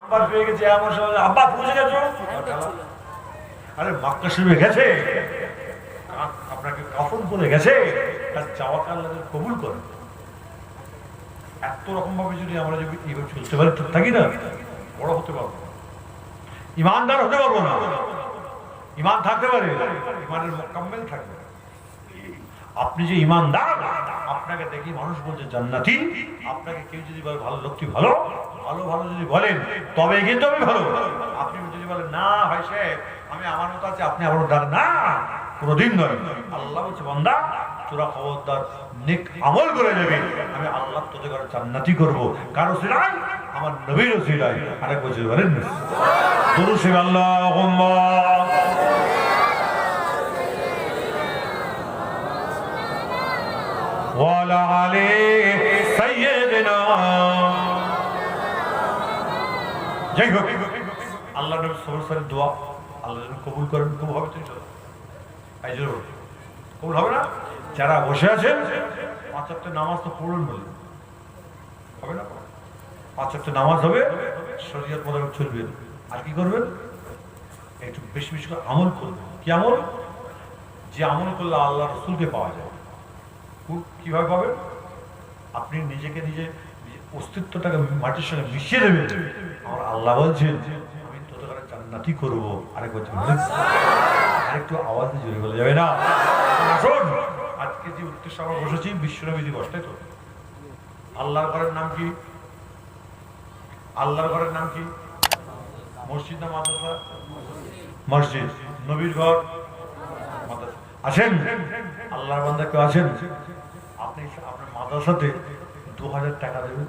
আব্বা পেয়ে গেছে এমন সময় আব্বা পৌঁছে গেছো আরে মক্কা শরীফে গেছে আপনাকে কাফন করে গেছে তার চাওয়াকে আল্লাহ কবুল করে এত রকম ভাবে যদি আমরা যদি এইভাবে চলতে পারি থাকি না বড় হতে পারবো ইমানদার হতে পারবো না ইমান থাকতে পারে ইমানের মোকাম্মেল থাকবে আপনি যে ইমানদার আপনাকে দেখি মানুষ বলছে জান্নাতি আপনাকে কেউ যদি বলে ভালো লোকটি ভালো ভালো ভালো যদি বলেন তবে কিন্তু আমি ভালো আপনি যদি বলেন না ভাই সাহেব আমি আমার মতো আছি আপনি আমার মতো না কোনোদিন নয় আল্লাহ বলছে বান্দা তোরা খবরদার নেক আমল করে যাবে আমি আল্লাহ তোদের ঘরে জান্নাতি করবো কারো সিলাই আমার নবীর সিলাই আরেক বছর বলেন দুরূদ শরীফ আল্লাহুম্মা ওয়ালা আলি সাইয়্যিদিনা যাই হোক আল্লাহ নবী সবার দোয়া আল্লাহ যেন কবুল করেন কবুল হবে তো ইনশাআল্লাহ এই জন্য কবুল হবে না যারা বসে আছেন পাঁচ ওয়াক্ত নামাজ তো পড়ুন বলে হবে না পাঁচ ওয়াক্ত নামাজ হবে শরীয়ত মোতাবেক চলবেন আর কি করবেন একটু বেশি বেশি করে আমল করবেন কি আমল যে আমল করলে আল্লাহ রসুলকে পাওয়া যায় কিভাবে পাবেন আপনি নিজেকে নিজে অস্তিত্বটাকে মাটির সঙ্গে মিশিয়ে দেবেন আমার আল্লাহ বলছেন আমি তোদের ঘরে জান্নাতি করবো আরেক বছর আরেকটু আওয়াজে জোরে বলে যাবে না শোন আজকে যে উদ্দেশ্য আমরা বসেছি বিশ্বনবী দিবস তাই তো আল্লাহর ঘরের নাম কি আল্লাহর ঘরের নাম কি মসজিদ না মাদ্রাসা মসজিদ নবীর ঘর মাদ্রাসা আছেন আল্লাহর বান্দা কেউ আছেন আপনি আপনার মাদ্রাসাতে 2000 টাকা দেবেন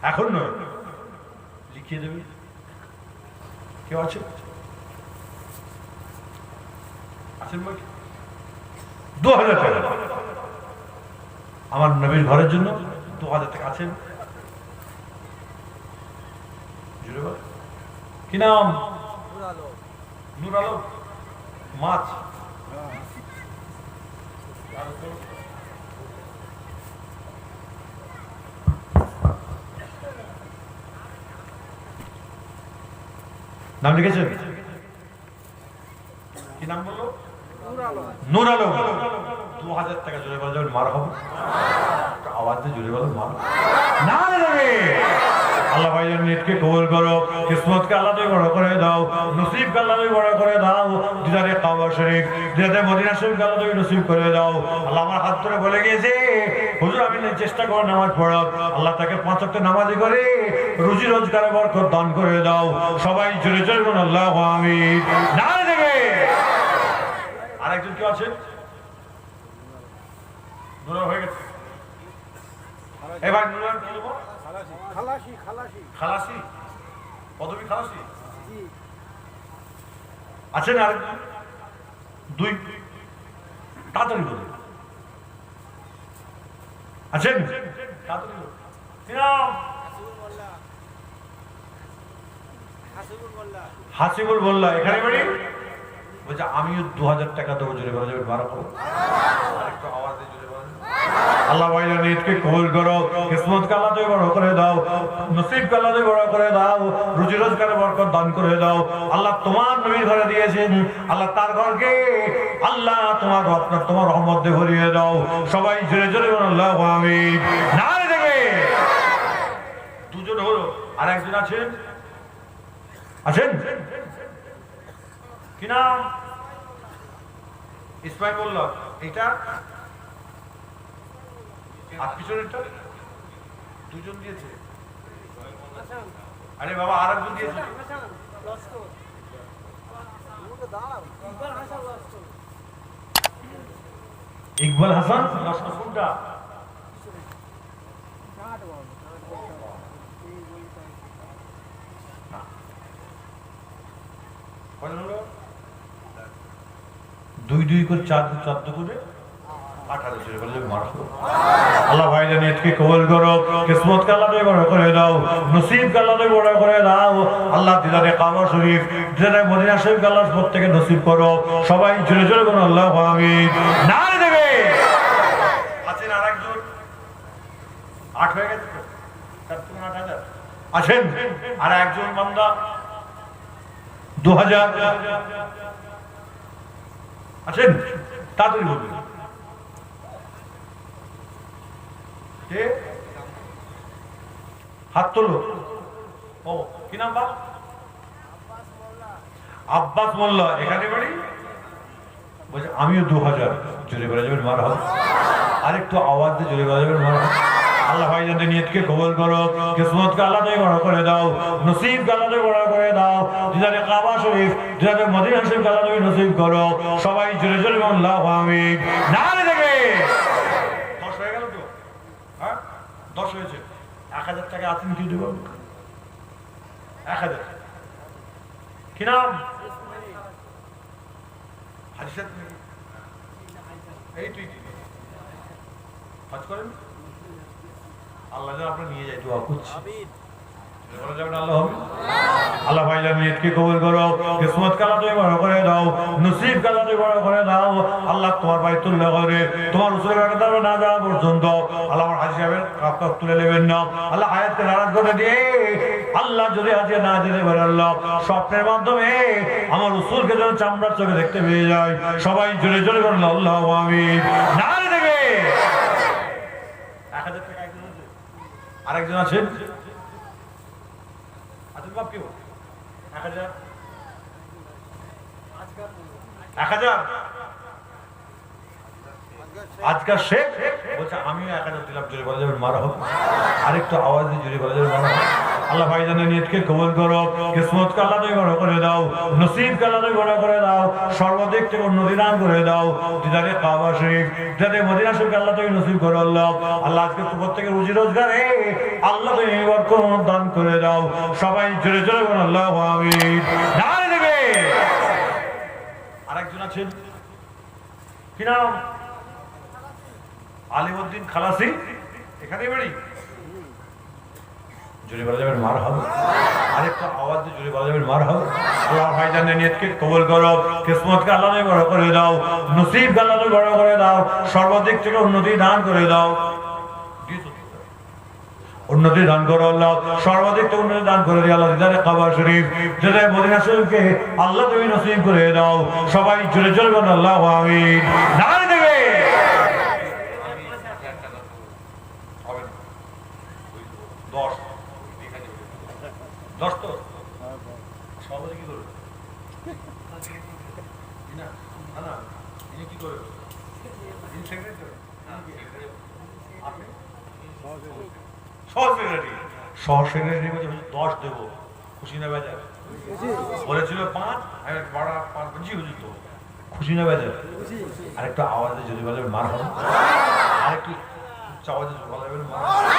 এখন নয় লিখিয়ে দেবেন কেউ আছে আছেন ভাই 2000 টাকা আমার নবীর ঘরের জন্য 2000 টাকা আছেন কি নাম নূর আলম মাছ নাম লিখেছেন কি নাম বললো নূর আলম 2000 টাকা জোরে বলা যাবেন মার হবে আওয়াজ দিয়ে জোরে বলো মার না রে আল্লাহ ভাইজান নেটকে কবুল করো কিসমতকে আল্লাহ তুমি বড় করে দাও নসিবকে আল্লাহ তুমি বড় করে দাও দিদারে কাবা শরীফ দিদারে মদিনা শরীফকে আল্লাহ তুমি নসিব করে দাও আল্লাহ আমার হাত ধরে বলে গিয়েছে হুজুর আমি চেষ্টা করো নামাজ পড়ো আল্লাহ তাকে 5 ওয়াক্ত নামাজি করে রুজি রোজগারে বরকত দান করে দাও সবাই জোরে জোরে বলুন আল্লাহু আমিন নারে দেবে আরেকজন কি আছেন নুরা হয়ে গেছে এবার নুরা কি বলবো খালাসি খালাসি খালাসি পদবী খালাসি জি আছেন আর দুই তাড়াতাড়ি বলে আছেন তাড়াতাড়ি বলে হাসিবুল মোল্লা এখানে বাড়ি বলছে আমিও 2000 টাকা দেবো জোরে বলা যাবে 12 করো আরেকটু আওয়াজ দিয়ে জোরে বলেন আল্লাহ ভাইজান ঈদকে কবুল করো কিসমতকে আল্লাহ তুমি বড় করে দাও নসিবকে আল্লাহ তুমি বড় করে দাও রুজি রোজগারে বরকত দান করে দাও আল্লাহ তোমার নবীর ঘরে দিয়েছেন আল্লাহ তার ঘরকে আল্লাহ তোমার রহমত দিয়ে ভরিয়ে দাও সবাই জোরে জোরে বলুন আল্লাহু আমিন নারে দেবে দুজন হলো আর একজন আছেন আছেন কি নাম ইসমাইল মোল্লা এটা আর পিছনেরটা দুজন দিয়েছে আরে বাবা আর একজন দিয়েছে ইকবাল হাসান লস্কর কোনটা দুই দুই করে 4 করে 18 জোরে বলে মারো আল্লাহ ভাইজান ঈদকে কবুল করো কিসমতকে আল্লাহ তুমি বড় করে দাও নসিবকে আল্লাহ তুমি বড় করে দাও আল্লাহ দিদারে কাবা শরীফ দিদারে মদিনা শরীফ আল্লাহ প্রত্যেকে নসিব করো সবাই জোরে জোরে বলুন আল্লাহু আমিন নারে দেবে আছেন আরেকজন 8 হয়ে গেছে তো 4 থেকে 8000 আছেন? আর একজন বান্দা 2000 আছেন? তাড়াতাড়ি বলবেন। কে? হাত তোলো। ও কি নাম বাপ? আব্বাস মোল্লা। এখানে বাড়ি? বলছে আমিও 2000। জোরে বলা যাবেন মার হবে? আরেকটু আওয়াজ দিয়ে জোরে বলা যাবেন মার হবে? আল্লাহ ভাইজানদের নিয়তকে কবুল করো, কিসমতকে আল্লাহ তাই বড় করে দাও, নসিবকে আল্লাহ তাই বড় করে দাও, দিদারে কাবা শরীফ, দিদারে মদিনা শরীফ আল্লাহ তাই নসিব করো। সবাই জোরে জোরে আল্লাহু আমিন। নারে দেখে 10 হয়ে গেল তো? হ্যাঁ 10 হয়েছে। 1000 টাকা আছেন কি দেব? 1000। কি নাম? হাজি সাহেব। এই তুই কাজ করেন? আল্লাহ যেন আপনার নিয়ে যায়, দোয়া করছি। আল্লাহ ভাইজান নিয়তকে কবুল করো, কিসমতকে আল্লাহ তুমি বড় করে দাও, নসিবকে আল্লাহ তুমি বড় করে দাও। আল্লাহ তোমার বাইতুল্লাহ ঘরে তোমার রাসূলের বাড়িতে না যাওয়া পর্যন্ত আল্লাহ আমার হাজি সাহেবের কাপ তুলে নেবেন না। আল্লাহ হায়াতকে নারাজ করে দিয়ে আল্লাহ যদি আজকে না যেতে পারে আল্লাহ স্বপ্নের মাধ্যমে আমার রাসূলকে যেন চামড়ার চোখে দেখতে পেয়ে যায়। সবাই জোরে জোরে বলুন আল্লাহু আমিন। নারে দেবে 1000 টাকা একজন আছে? আরেকজন আছেন? বাপ কেউ 1000 আজকাল শেখ বলছে আমিও 1000 দিলাম। জোরে বলা যাবে মারা হোক? আরেকটু আওয়াজ দিয়ে জোরে বলা যাবে মারা হোক? আল্লাহ ভাইজানের নিয়তকে কবুল করো, কিসমতকে আল্লাহ তুমি বড় করে দাও, নসিবকে আল্লাহ তুমি বড় করে দাও, সর্বদিক থেকে উন্নতি দান করে দাও। দিদারে কাবা শরীফ, দিদারে মদিনা শরীফকে আল্লাহ তুমি নসিব করো আল্লাহ। আল্লাহ আজকে প্রত্যেকের রুজি রোজগারে আল্লাহ তুমি বরকত দান করে দাও। সবাই জোরে জোরে বলুন আল্লাহু আমিন। নারে দেবে। আরেকজন আছেন? কি নাম? আলিমউদ্দিন খালাসি। এখানেই বাড়ি? জোরে বলা যাবেন মার হবে? আরেকটা আওয়াজ দিয়ে জোরে বলা যাবেন মার হবে? আল্লাহ ভাইজানের নিয়তকে কবুল করো, কিসমতকে আল্লাহ তুমি বড় করে দাও, নসিবকে আল্লাহ তুমি বড় করে দাও, সর্বদিক থেকে উন্নতি দান করে দাও। উন্নতি দান করো আল্লাহ, সর্বাধিক তো উন্নতি দান করে দিও আল্লাহ। দিদারে কাবা শরীফ, দিদারে মদিনা শরীফকে আল্লাহ তুমি নসিব করে দাও। সবাই জোরে জোরে বলুন আল্লাহু আমিন। নারে দেবে। হবে 10 তো সবাই কি করবে? না না ইনি কি করবে? ইনি সেক্রেটারি। আপনি সহসেক্রেটারি 10 দেবো, খুশি না বেজার? বলেছিল 5, বাড়া 5 বেশি হয়েছিল, খুশি না বেজার? আরেকটু আওয়াজে যদি বলে মার হবে? আরেকটু আওয়াজে বলবেন মার হবে?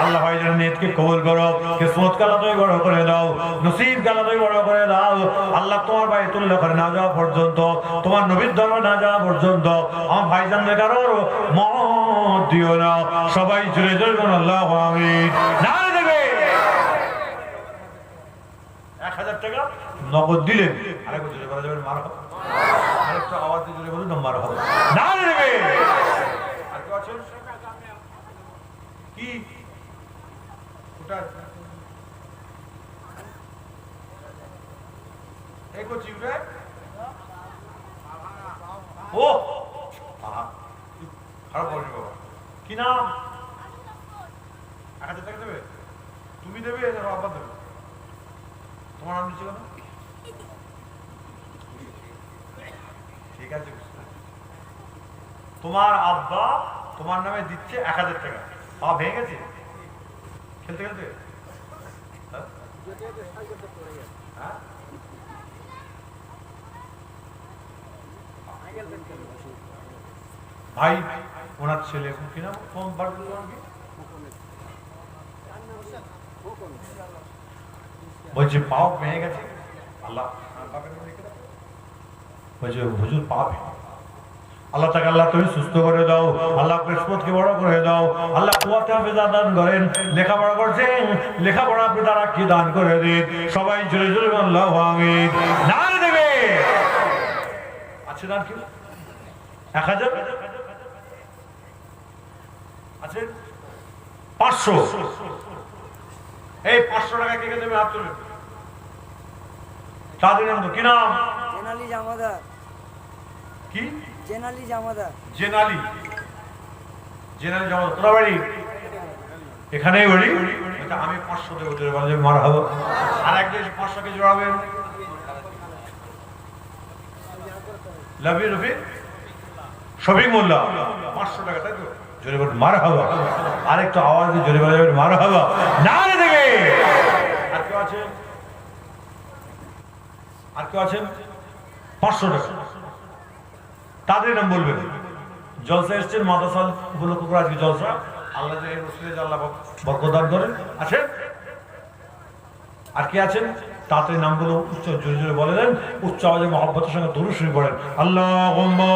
আল্লাহ ভাইজান নিয়তকে কবুল করো, কিসমতকে আল্লাহ তুমি বড় করে দাও, নসিবকে আল্লাহ তুমি বড় করে দাও। আল্লাহ তোমার বাইতুল্লাহ ঘরে না যাওয়া পর্যন্ত, তোমার নবীর ধর্মে না যাওয়া পর্যন্ত আমার ভাইজানদের কারোর মত দিও না। সবাই জোরে জোরে বলুন আল্লাহু আমিন। নারে দেবে। 1000 টাকা নগদ দিলেন। আরেকটু জোরে বলা যাবে মার হবে? আরেকটু আওয়াজ দিয়ে জোরে বলুন মার হবে? নারে দেবে। আর কেউ আছেন? কি এই করছি রে? ও খারাপ বলছি বাবা। কি নাম? 1000 টাকা দেবে? তুমি দেবে না আব্বা দেবে? তোমার নাম দিচ্ছি কেন? ঠিক আছে, তোমার আব্বা তোমার নামে দিচ্ছে 1000 টাকা। পা ভেঙে গেছে খেলতে খেলতে? ভাই ওনার ছেলে কি নাম? বলছে পাও ভেঙে গেছে। আল্লাহ বলছে হুজুর পা ভেঙে। আল্লাহ তাকে আল্লাহ তুমি সুস্থ করে দাও, আল্লাহ কিসমতকে বড় করে দাও, আল্লাহ কুয়াতে হাফেজা দান করেন, লেখাপড়া করছেন লেখাপড়া আপনি তারা কি দান করে দিন। সবাই জোরে জোরে আল্লাহু আমিন। নারে দেবে। আছে না কি? 1000 আছে? 500 এই 500 টাকা কে কে দেবে হাত তুলে? তাদের নাম তো কি নাম? জেনালি জামাদার। কি? জেনালি জামাদার। জেনালি। জেনালি জামাদার তোরা বাড়ি? এখানেই বাড়ি? আচ্ছা আমি 500 দেবো, তোর বলে মার হবো। আর একজন 500 কে জোড়াবেন। লাভি রফি শফিক মোল্লা 500 টাকা, তাই তো? জোরে বল মার হবো। আরেকটু আওয়াজ দিয়ে জোরে বলা যাবে মার হবো। না রে দেবে। আর কেউ আছে? আর কেউ আছেন? 500 টাকা তাদের নাম বলবেন। জলসা এসছেন, মাদ্রাসা উপলক্ষ করে আজকে জলসা। আল্লাহ যে রসুলের যে আল্লাহ বরকত দান করেন। আছেন? আর কি আছেন? তাদের নামগুলো উচ্চ জোরে জোরে বলে দেন, উচ্চ আওয়াজে মহব্বতের সঙ্গে দরুদ শরীফ পড়েন। আল্লাহুম্মা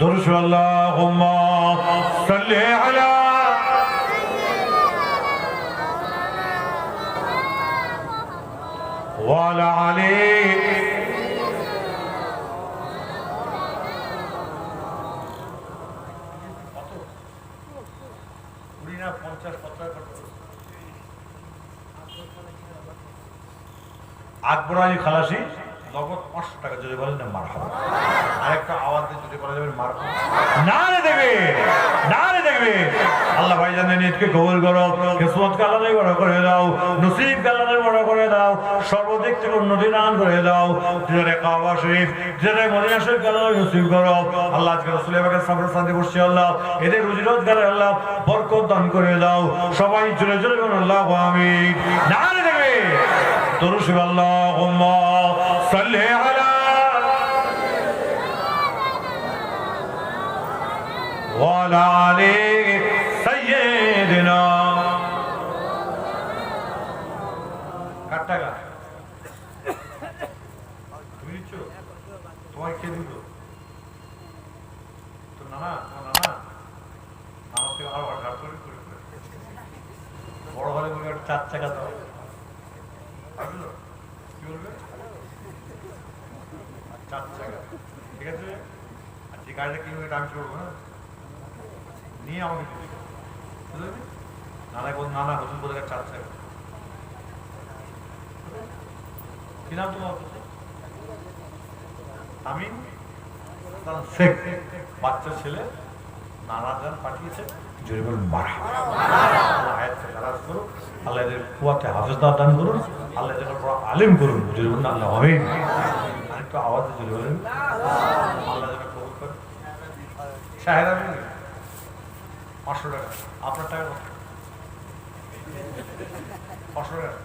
درش اللهم صل على وعلى علي আকবর আলী খালাসি নগদ 500 টাকা জোরে বলেন না মারহাবা। আরেকটা আওয়াজ দিয়ে জোরে বলা যাবে মারহাবা। না রে দেবে, না রে দেবে। আল্লাহ ভাইজানের নিয়তকে কবুল করো, কিসমতকে আল্লাহ বড় করে দাও, নসিবকে আল্লাহ বড় করে দাও, সর্বদিক থেকে উন্নতি দান করে দাও। জোরে কাবা শরীফ, জোরে মদিনা শরীফ আল্লাহ নসিব করো। আল্লাহ আজকে রাসূলের পাকের সাবর শান্তি বসছে আল্লাহ, এদের রুজি রোজগারে আল্লাহ বরকত দান করে দাও। সবাই জোরে জোরে বলুন আল্লাহু আমিন। না রে দেবে। দরুদ আল্লাহুম্মা সাল্লি আলা ওয়ালা আলি সাইয়্যিদিনা। কার টাকা? তুমি দিচ্ছ? তোমায় কে দিল? তো নানা, তোমার নানা আমাকে আরো হাট করে বড় হলে বলবে 4 টাকা দাও। কি বলবে? 4 টাকা, ঠিক আছে? আর যে গাড়িটা কিনবে এটা আমি চলবো না, নিয়ে আমাকে নানা বল, নানা হুজুর বলে 4 টাকা। কি নাম তোমার? আমি শেখ, বাচ্চা ছেলে, নানা যান পাঠিয়েছে। জোরে বলুন মারহাবা। আল্লাহ হায়াতকে দারাজ করুন, আল্লাহ এদের কুয়াতে হাফেজদার দান করুন, আল্লাহ এদের বড় আলেম করুন। জোরে বলুন আল্লাহ আমিন। আরেকটু আওয়াজে জোরে বলেন আল্লাহ যেন কবুল করেন। শাহেদ আমি 500 টাকা। আপনার টাকা কত? 500 টাকা।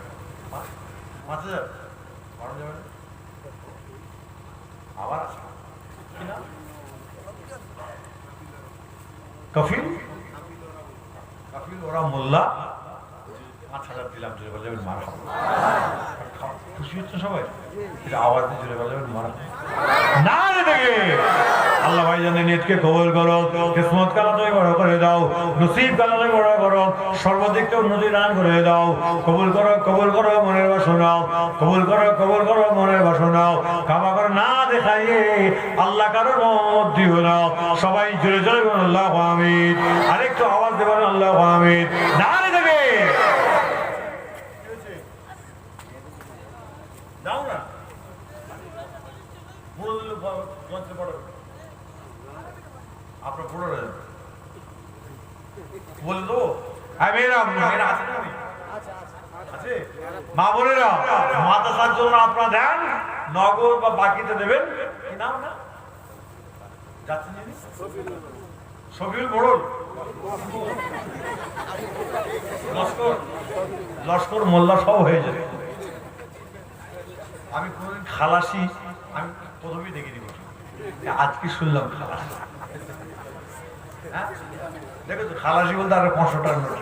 5000 বাড়ানো যাবে? আবার আছে কি না? কফিল, কফিল ওরা মোল্লা 5000 দিলাম। জোরে বলে যাবেন মারহাবা। খুশি হচ্ছে সবাই? এটা আওয়াজ দিয়ে জোরে বলে যাবেন মারহাবা। না রে দেখে আল্লাহ ভাইজানের নিয়তকে কবুল করো, কিসমতকে আল্লাহ বড় করে দাও, নসিবকে আল্লাহ বড় করো, সর্বদিক থেকে উন্নতি দান করে দাও। কবুল করো, কবুল করো মনের বাসনাও, কবুল করো, কবুল করো মনের বাসনাও। কাবা করে না দেখাইয়ে আল্লাহ কারোর মত দিও না। সবাই জোরে জোরে বলুন আল্লাহু আমিন। আরেকটু আওয়াজ দেবেন আল্লাহু আমিন। না রে দেখে দাও না, বুড়ো দিলে মঞ্চে পড়বে। আপনার বুড়ো বলে দেবো আছে মা বোনেরা, মাদ্রাসার জন্য আপনারা দেন, নগদ বা বাকিতে দেবেন। কি নাম না যাচ্ছেন যিনি? শফিউল মোড়ল, লস্কর, লস্কর মোল্লা সব হয়ে যাবে। আমি কোনদিন খালাসি আমি প্রথমেই দেখিনি, আজকে শুনলাম খালাসি। হ্যাঁ দেখো তো, খালাসি বলতে আর 500 টাকা নোট,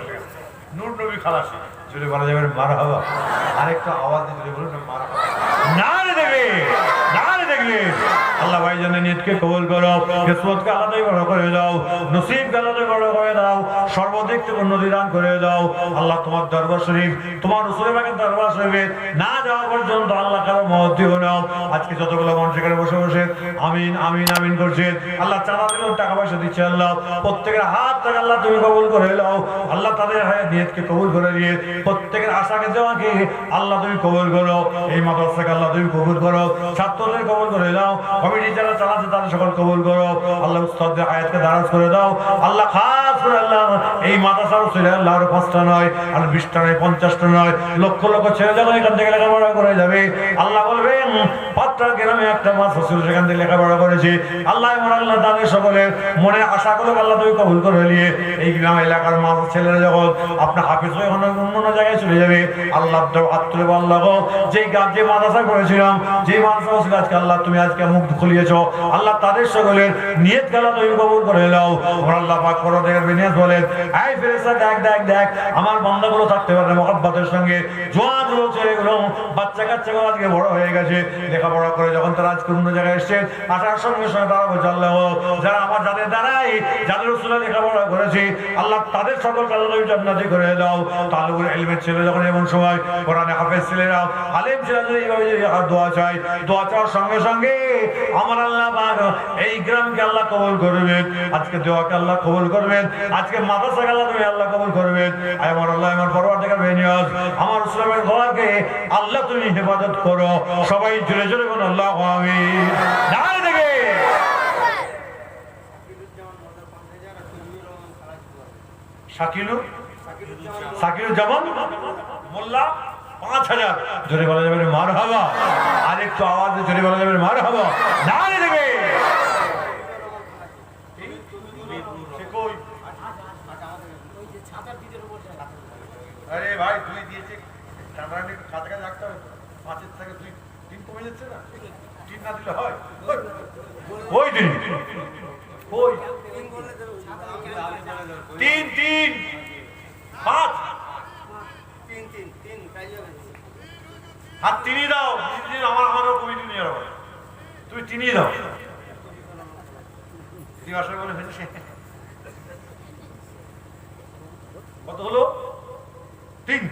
নূর নবী খালাসি। জোরে বলা যাবে মারহাবা। আরেকটা আওয়াজ দিয়ে জোরে বলুন মারহাবা। না রে দেখবে, না রে দেখবে আল্লাহ ভাইজানের নিয়তকে কবুল করো, কিসমতকে আলাদাই বড় করে দাও, নসিবকে আলাদাই বড় করে দাও, সর্বদিক থেকে উন্নতি দান করে দাও। আল্লাহ তোমার দরবার শরীফ, তোমার রাসূলের পাকের দরবার শরীফে না যাওয়া পর্যন্ত আল্লাহ কারো মত দিও না। আজকে যতগুলো মানুষ এখানে বসে বসে আমিন আমিন আমিন করছে, আল্লাহ চাঁদা দিলেও টাকা পয়সা দিচ্ছে, আল্লাহ প্রত্যেকের হাত থেকে আল্লাহ তুমি কবুল করে নাও। আল্লাহ তাদের নিয়তকে কবুল করে দিয়ে প্রত্যেকের আশাকে দেওয়াকে আল্লাহ তুমি কবুল করো, এই মাদ্রাসাকে আল্লাহ তুমি কবুল করো, ছাত্রদের কবুল করে দাও, কমিটি যারা চালাচ্ছে তাদের সকল কবুল করো। আল্লাহ উস্তাদদের হায়াতকে দারাজ করে দাও। আল্লাহ খাস করে আল্লাহ এই মাদ্রাসার ছেলে আল্লাহ আর 5টা নয়, আর 20টা নয়, 50টা নয়, লক্ষ লক্ষ ছেলে যখন এখান থেকে লেখাপড়া করে যাবে, আল্লাহ বলবেন পাত্রা গ্রামে একটা মাদ্রাসা ছিল, সেখান থেকে লেখাপড়া করেছে। আল্লাহ আমার আল্লাহ তাদের সকলের মনের আশাগুলো আল্লাহ তুমি কবুল করে নিয়ে এই গ্রাম এলাকার মাদ্রাসা ছেলেরা যখন আপনার হাফিজ হয়ে অন্য জায়গায় চলে যাবে, আল্লাহ হাত তুলে আল্লাহ যে মাদ্রাসায় পড়েছিলাম, যে মাদ্রাসা ছিল, আজকে আল্লাহ তুমি আজকে মুখ খুলিয়েছ, আল্লাহ তাদের সকলের নিয়ত গেলা তুমি কবুল করে নাও। আল্লাহ পাক পর দেখেন বিনিয়াস বলেন, এই ফেরেশতা দেখ দেখ দেখ আমার বান্দাগুলো থাকতে পারে মহব্বতের সঙ্গে, জোয়ান লোক ছেলেগুলো বাচ্চা কাচ্চাগুলো আজকে বড় হয়ে গেছে, লেখাপড়া করে যখন তারা আজকে অন্য জায়গায় এসছে, আসার সঙ্গে সঙ্গে তারা বলছে আল্লাহ যারা আমার যাদের দ্বারাই যাদের রাসূলের লেখাপড়া করেছে, আল্লাহ তাদের সকল আল্লাহ তুমি জান্নাতি করে দাও। তালুবুল ইলমের ছেলে যখন এমন সময় কোরআনে হাফেজ ছেলেরা আলেম ছেলেরা এইভাবে দোয়া চায়, দোয়া চাওয়ার সঙ্গে সঙ্গে আমার আল্লাহ পাক এই গ্রামকে আল্লাহ কবুল করবেন, আজকে দোয়াকে আল্লাহ কবুল করবেন, আজকে মাদ্রাসাকে আল্লাহ তুমি আল্লাহ কবুল করবেন। আমার আল্লাহ আমার পরওয়ারদিগার বেনিয়াজ আমার ইসলামের ঘরকে আল্লাহ তুমি হেফাজত করো। সবাই জোরে জোরে বলুন আল্লাহু আমিন। নারে দেখে সাকিরুজ্জামান মোল্লা 5000 জোরে বলা যাবে মারহাবা, আর একটু আওয়াজে জোরে বলা যাবে মারহাবা। নারে দেখে আরে ভাই তুই দিয়েছে কাছাকাছি রাখতে হবে, 5 থেকে 2 কমে যাচ্ছে না, 3 না দিলে হয় ওই দিন ওই 3 3 5 হাত 3ই দাও, আমারও কমিটি নিয়ে যাবো, তুমি 3ই দাও। কত হলো? 3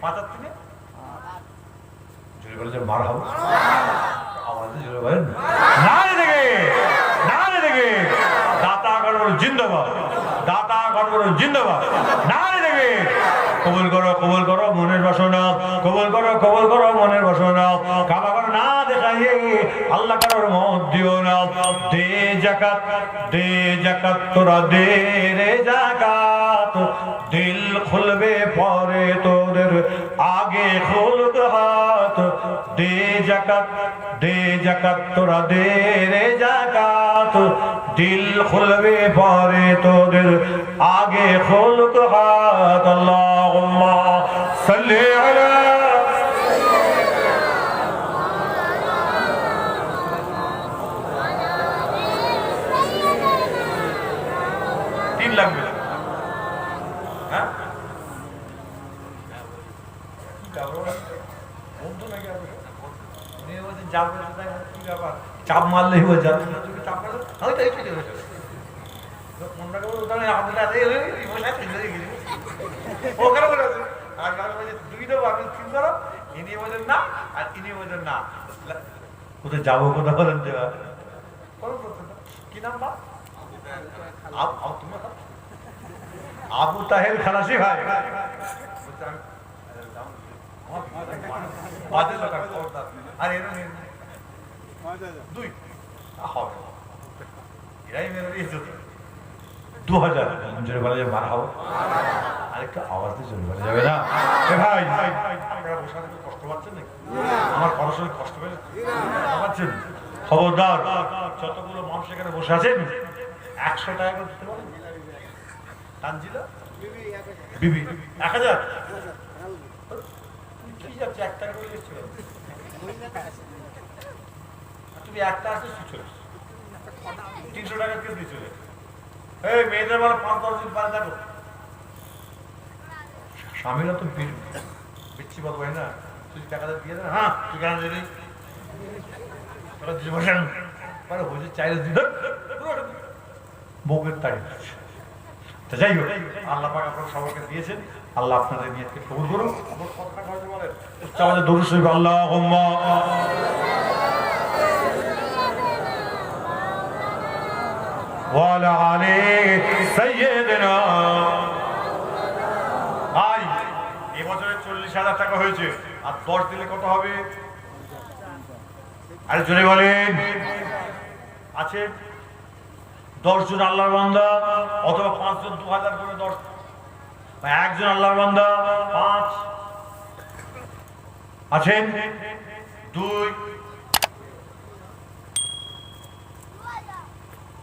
5 আর 3 জোরে বলে মার হবো, আওয়াজে জোরে বলেন নারে দেখে নারে দেখে দাতা গণবর জিন্দাবাদ, দাতা গণবর জিন্দাবাদ, নারে দেখে কবুল করো মনের বাসনা, কবুল করো মনের বাসনা, কাবা করো না দেখাইয়ে আল্লাহ কারোর মত দিও না। দে জাকাত তোরা দে রে জাকাত, দিল খুলবে পরে তোদের আগে খুলবে হাত। দে জাকাত তোরা দে রে জাকাত, দিল খুলবে পরে তোদের আগে খুলবে হাত। আল্লাহুম্মা সাল্লি আলা লাগবে, হ্যাঁ চাপ মারলে চাপ কোথায় যাবো কোথাও বলেন, কি নাম বা আবু তাহের খালাসি ভাই, আর এর 2000 জোরে বলা যাবে মার হবো, আরেকটু আওয়াজ দিয়ে জোরে বলা যাবে না। ভাই আপনারা বসে কষ্ট পাচ্ছেন নাকি? আমার পড়াশোনায় কষ্ট পাচ্ছেন? খবরদার, যতগুলো মানুষ এখানে বসে আছেন 100 টাকা করে দিতে পারেন। তানজিলা বিবি 1000 কি যাচ্ছে, 1 টাকা করে দিচ্ছিল তুমি, একটা আছে 300 টাকা কেস দিচ্ছিল। এই মেয়েদের বেলা 5-10 দিন পারে দেখো, স্বামীরা তো বিচ্ছি বল ভাই না, তুই টাকাটা দিয়ে দেন। হ্যাঁ তুই কেন দিবি, বসেন একবারে হয়েছে চাইলে দিন বউকের তাড়ি তো যাই হোক আল্লাহ পাক আপনার সবাইকে দিয়েছেন আল্লাহ আপনাদের নিয়তকে কবুল করুন আমার কথাটা কাজে বলেন আমাদের দরুদ শরীফ আল্লাহুম্মা ওয়া আলা আলি সাইয়্যিদিনা ভাই এই বছরে 40,000 টাকা হয়েছে আর 10 দিলে কত হবে আরে জোরে বলেন আছে 10 জন আল্লাহর বান্দা অথবা 5 জন 2000 করে 10 বা একজন আল্লাহর বান্দা 5 আছেন 2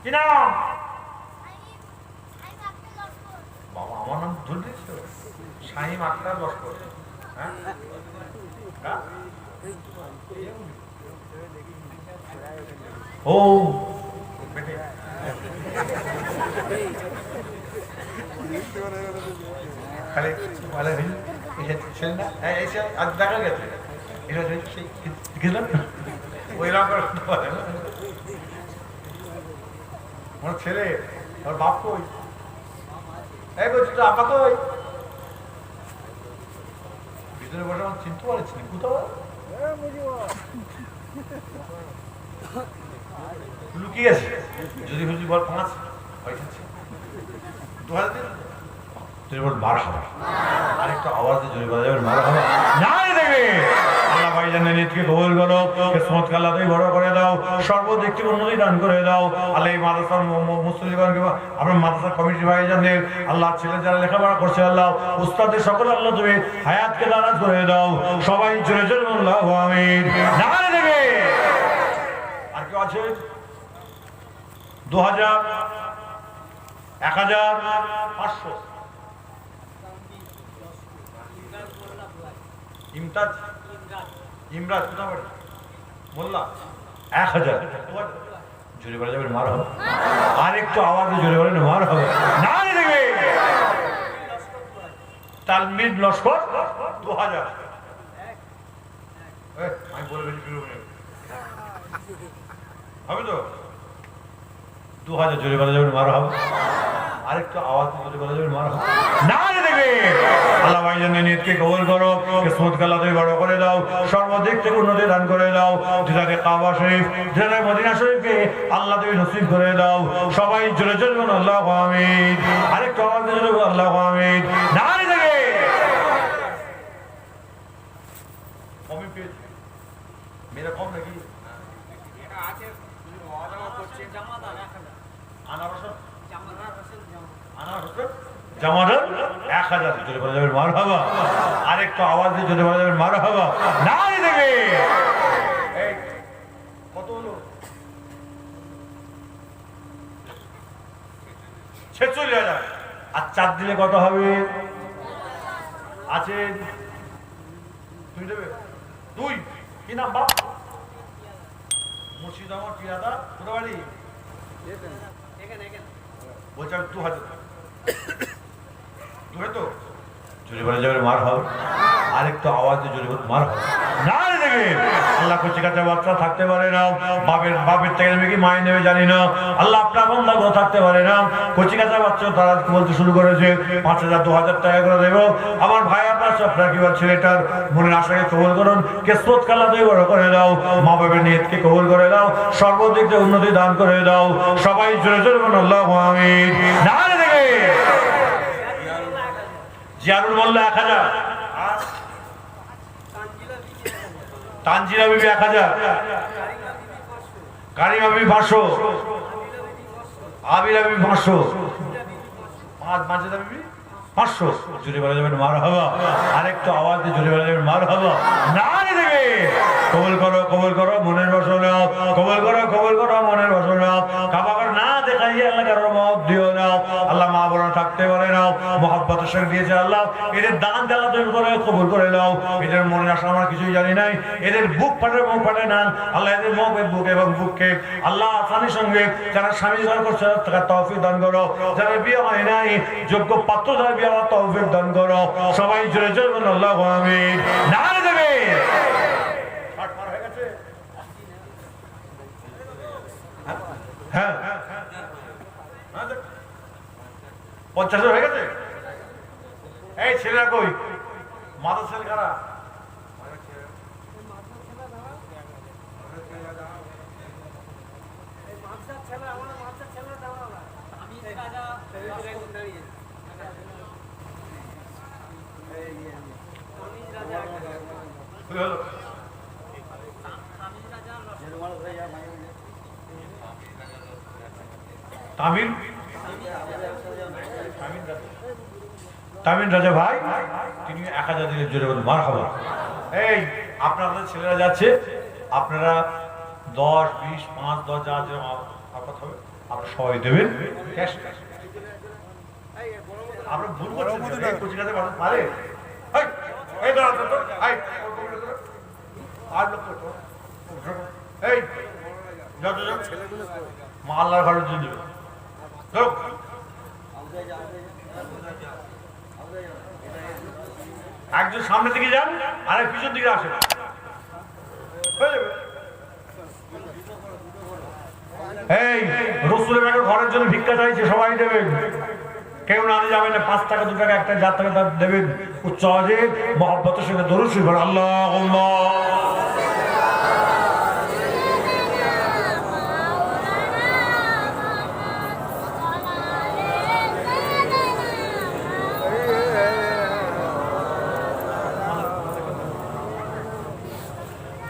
কি নাম বাবা আমার নাম ধরে দিয়েছো শাহিম আক্তার লস্কর হ্যাঁ ও বেটে খালি ভালো হইল এটা ছিল না এসে আজ দেখা গেছে এটা গেলাম ওই রকম করতে পারে আমার ছেলে আমার বাপ কই এই বলছি তো আপা কই ভিতরে বসে আমার চিনতে পারছি না কোথাও লুকিয়ে গেছে যদি হুজুর বল 5 হয়েছে 2000 তুই বল 12,000 আরেকটা আওয়াজে জোরে বলা যাবে 12,000 না দেবে আল্লাহ ভাইজানের নিয়তকে কবুল করো কিসমতকে আল্লাহ তুমি বড় করে দাও সর্বদিক থেকে উন্নতি দান করে দাও আল্লাহ এই মাদ্রাসার মুসলিমগণকে আমরা মাদ্রাসা কমিটি ভাইজানদের আল্লাহ ছেলে যারা লেখাপড়া করছে আল্লাহ উস্তাদের সকল আল্লাহ তুমি হায়াতকে দারাজ করে দাও সবাই জোরে জোরে আল্লাহু আমিন না দেবে আর কেউ আছে 2000 1500 ইমরাজ কোথা বাড়ি মোল্লা 1000 জোরে বলা যাবে মার হবে আর একটু আওয়াজে জোরে বলেন মার হবে না দেবে তালমিদ লস্কর 2000 আমি বলে বেশি হবে তো 2000 জোরে বলা যাবে মার হবে আরেকটু আওয়াজ জোরে বলা যাবে মার হবে না দেবে আল্লাহ ভাইজানের নিয়তকে কবুল করো কিসমতকে আল্লাহ তুমি বড় করে দাও সর্বদিক থেকে উন্নতি দান করে দাও দিদারে কাবা শরীফ দিদারে মদিনা শরীফকে আল্লাহ তুমি নসিব করে দাও সবাই জোরে জোরে বলুন আল্লাহু আমিন আরেকটু আওয়াজ জোরে বলুন আল্লাহু আমিন না দেবে কমই পেয়েছে মেরা কম নাকি এটা আছে ওয়াদা করছে জামাদার 1000 জামাদার 1000 জোরে বলা যাবে মারহাবা আরেকটু আওয়াজ দিয়ে জোরে বলা যাবে মারহাবা না দেবে এই কত হলো 46,000 আর 4 দিলে কত হবে আছে তুই দেবে 2 কি নাম বাপ মুর্শিদাবাদ পিয়াদা কোথা বাড়ি বলছে 2000 তো জোরে বলা যাবে মার হবে আরেকটু আওয়াজে জোরে বলে মার হবে না দেবে আল্লাহ কচি কাঁচা বাচ্চা থাকতে পারে না বাপের থেকে নেবে কি মায়ের নেবে জানি না আল্লাহ আপনার বন্ধা থাকতে পারে না কচি কাঁচা বাচ্চা তারা বলতে শুরু করেছে 5,000 2,000 টাকা করে দেবো আমার ভাই আপনার কি ছেলেটার মনের আশাকে কবুল করুন কিসমত আল্লাহ তুমি বড় করে দাও মা বাবার নিয়তকে কবুল করে দাও সর্বদিক থেকে উন্নতি দান করে দাও সবাই জোরে জোরে বলুন আল্লাহু আমিন না দেবে জিয়ারুল মোল্লা 1000 তানজিলা বিবি 1000 কারিমা বিবি 500 আবিরা বিবি 500 মাজেদা বিবি 500 জোরে বলা যাবেন মারহাবা আরেকটু আওয়াজ দিয়ে জোরে বলা যাবেন মারহাবা না দেবে কবুল করো মনের বাসনা কবুল করো মনের বাসনা কাবাগর না দেখাইয়া আল্লাহ কারো মত দিও না আল্লাহ মা বোন থাকতে পারে না মহব্বতের সঙ্গে দিয়েছে আল্লাহ এদের দান দেওয়া তুমি করে কবুল করে দাও এদের মনে আসা আমরা কিছুই জানি নাই এদের বুক ফাটে মুখ ফাটে না আল্লাহ এদের বুক এবং বুককে আল্লাহ আসানির সঙ্গে যারা স্বামী জয় করছে তারা তৌফিক দান করো যারা বিয়ে হয় নাই যোগ্য পাত্র যারা বিয়ে হওয়ার তৌফিক দান করো সবাই জোরে জোরে বলুন আল্লাহু আমিন না দেবে 50 হয়ে গেছে? এই ছেলেরা কই? মাথা ছেলে কারা? কি হলো? তামিল তামিল রাজা ভাই, তিনি 1000 দিনের জোরে বলুন মারহাবা। এই আপনাদের ছেলেরা যাচ্ছে, আপনারা 10, 20, 5, 10 যা যা কথা হবে আপনারা সবাই দেবেন। ক্যাশ আমরা ভুল করছেন, এই কচিকাতে মানুষ পারে। এই দাঁড়া তো, আর লোক তো এই যত মা আল্লাহর ঘরের জন্য ধরো। একজন সামনে দিকে যান, আর এক পিছন দিকে আসেন। এই রসুলের একটা ঘরের জন্য ভিক্ষা চাইছে, সবাই দেবেন, কেউ না যাবেন না। 5 টাকা 2 টাকা একটা 4 টাকা দেবেন। উচ্চ আওয়াজে মহব্বতের সঙ্গে দরুদ শরীফ পড়ুন, আল্লাহুম্মা।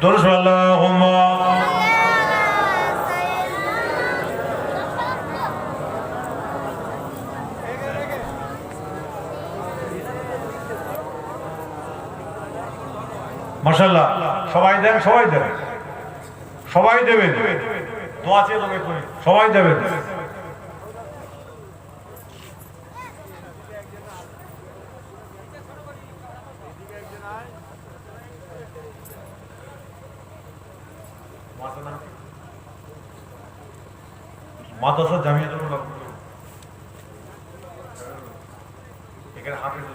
দরুদ শরীফ, আল্লাহুম্মা। মাশাআল্লাহ, সবাই দেন, সবাই দেন, সবাই দেবেন। দোয়া চেয়ে তবে করি, সবাই দেবেন। মাদ্রাসা জামিয়াতুল উলামা এখানে হাফেজ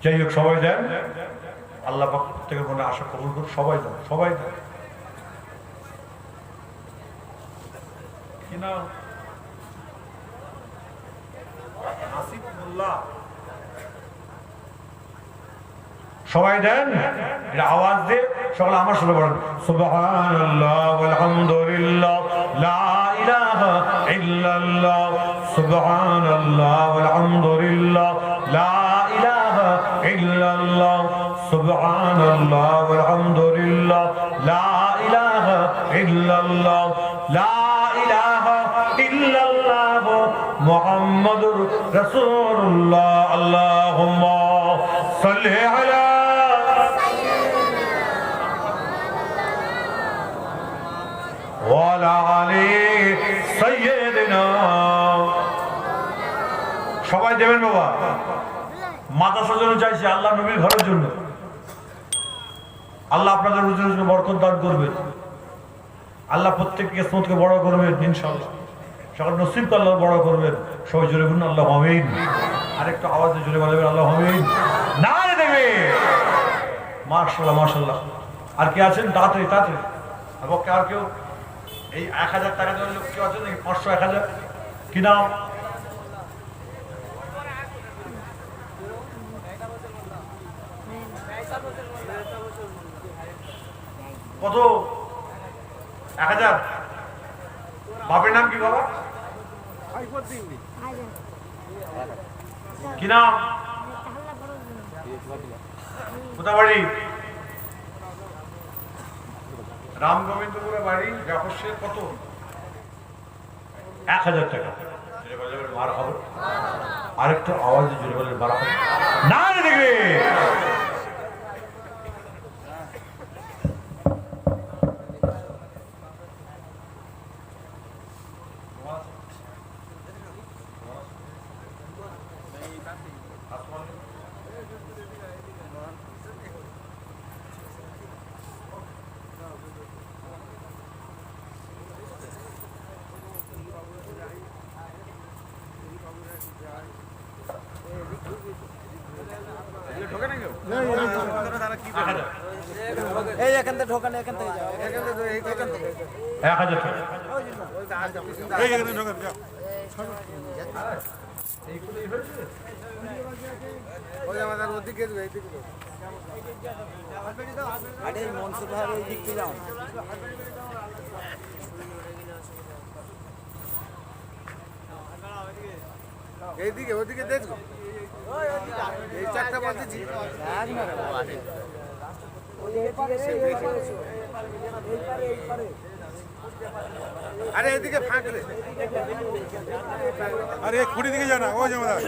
যাই হোক, সবাই দেন। আল্লাহ পাক থেকে মনে আশা কবুল করুন। সবাই দেন, সবাই দেন। কি নাম? আসিফ মোল্লা। সবাই দেন, এটা আওয়াজ দিয়ে সকলে আমার সাথে বলেন, সুবহানাল্লাহ ওয়াল হামদুলিল্লাহ লা ইলাহা ইল্লাল্লাহ, সুবহানাল্লাহ ওয়াল হামদুলিল্লাহ লা ইলাহা ইল্লাল্লাহ, সুবহানাল্লাহ ওয়াল হামদুলিল্লাহ লা ইলাহা ইল্লাল্লাহ, লা ইলাহা ইল্লাল্লাহ মুহাম্মাদুর রাসূলুল্লাহ। আল্লাহুম্মা সাল্লি আলা ওয়ালা আলি সাইয়্যিদিনা। সবাই দেবেন বাবা। মাদ্রাসার জন্য চাইছি, আল্লাহ নবীর ঘরের জন্য। আল্লাহ আপনাদের রুজি রুজি বরকত দান করবেন। আল্লাহ প্রত্যেককে কিসমতকে বড় করবেন ইনশাআল্লাহ। সকল নসিবকে আল্লাহ বড় করবেন। সবাই জোরে বলুন আল্লাহ আমিন। আরেকটু আওয়াজে জোরে বলবেন আল্লাহ আমিন। নারে দেবে। মাশাআল্লাহ, মাশাআল্লাহ। আর কে আছেন? তাড়াতাড়ি তাড়াতাড়ি। এবং আর কেউ এই 1000 টাকা দেওয়ার লোক কেউ আছেন নাকি? 500, 1000? কি নাম? কত? 1000? বাপের নাম কি বাবা? কি নাম? কোথা বাড়ি? রামগোবিন্দপুরে বাড়ি। জাফরশের কত? 1000 টাকা। মার হবে। আরেকটু আওয়াজে জোরে বলে মারা হবে। না দেখবে। এই এখান থেকে ঢোকান এখান থেকে যাও এখান থেকে 1000 টাকা আরে মনসুর ভাই ওই দিক থেকে যাও এইদিকে ওদিকে দেখো এই চারটা বাজেছি আরে এদিকে ফাঁকলে আরে খুঁটি দিকে যা না ও জামাদার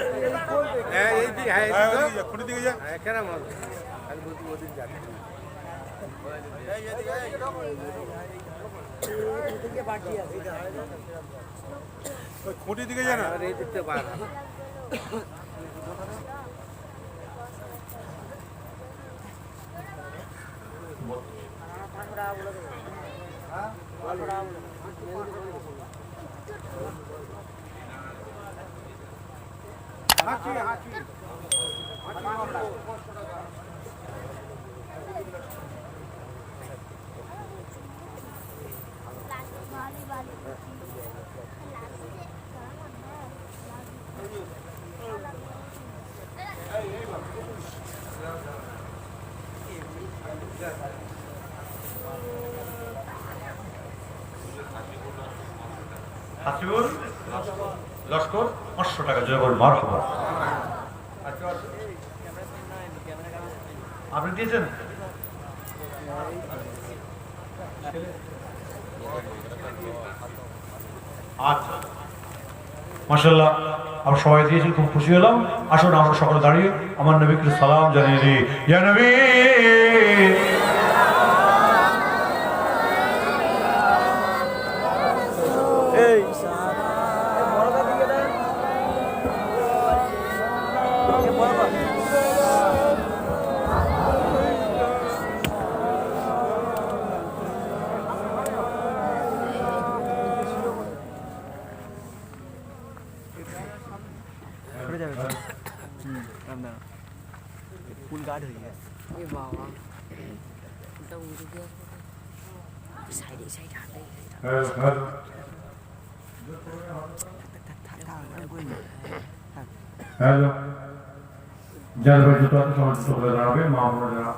হ্যাঁ এইদিকে হ্যাঁ খুঁটি দিকে যা কেন মন আমি বলছি ওদিকে যাচ্ছি খুঁটি দিকে যা না আর এই দিকতে বার হাসিবুল লস্কর 500 টাকা জয় বল মারহাবা আপনি দিয়েছেন আচ্ছা মাশাআল্লাহ আমরা সবাই দিয়েছি খুব খুশি হলাম আসুন আমরা সকলে দাঁড়িয়ে আমার নবীকে সালাম জানিয়ে দিই ইয়া নবী এই বড় দিকে দেন বড় ফুল গার্ড হয়ে গেছে এ বাবা ওটা উড়ে দিয়ে সাইডে সাইডে হাঁটাই হ্যালো যার বাড়ি জুতো আছে সবাই জুতো করে দাঁড়াবে মা বোন যারা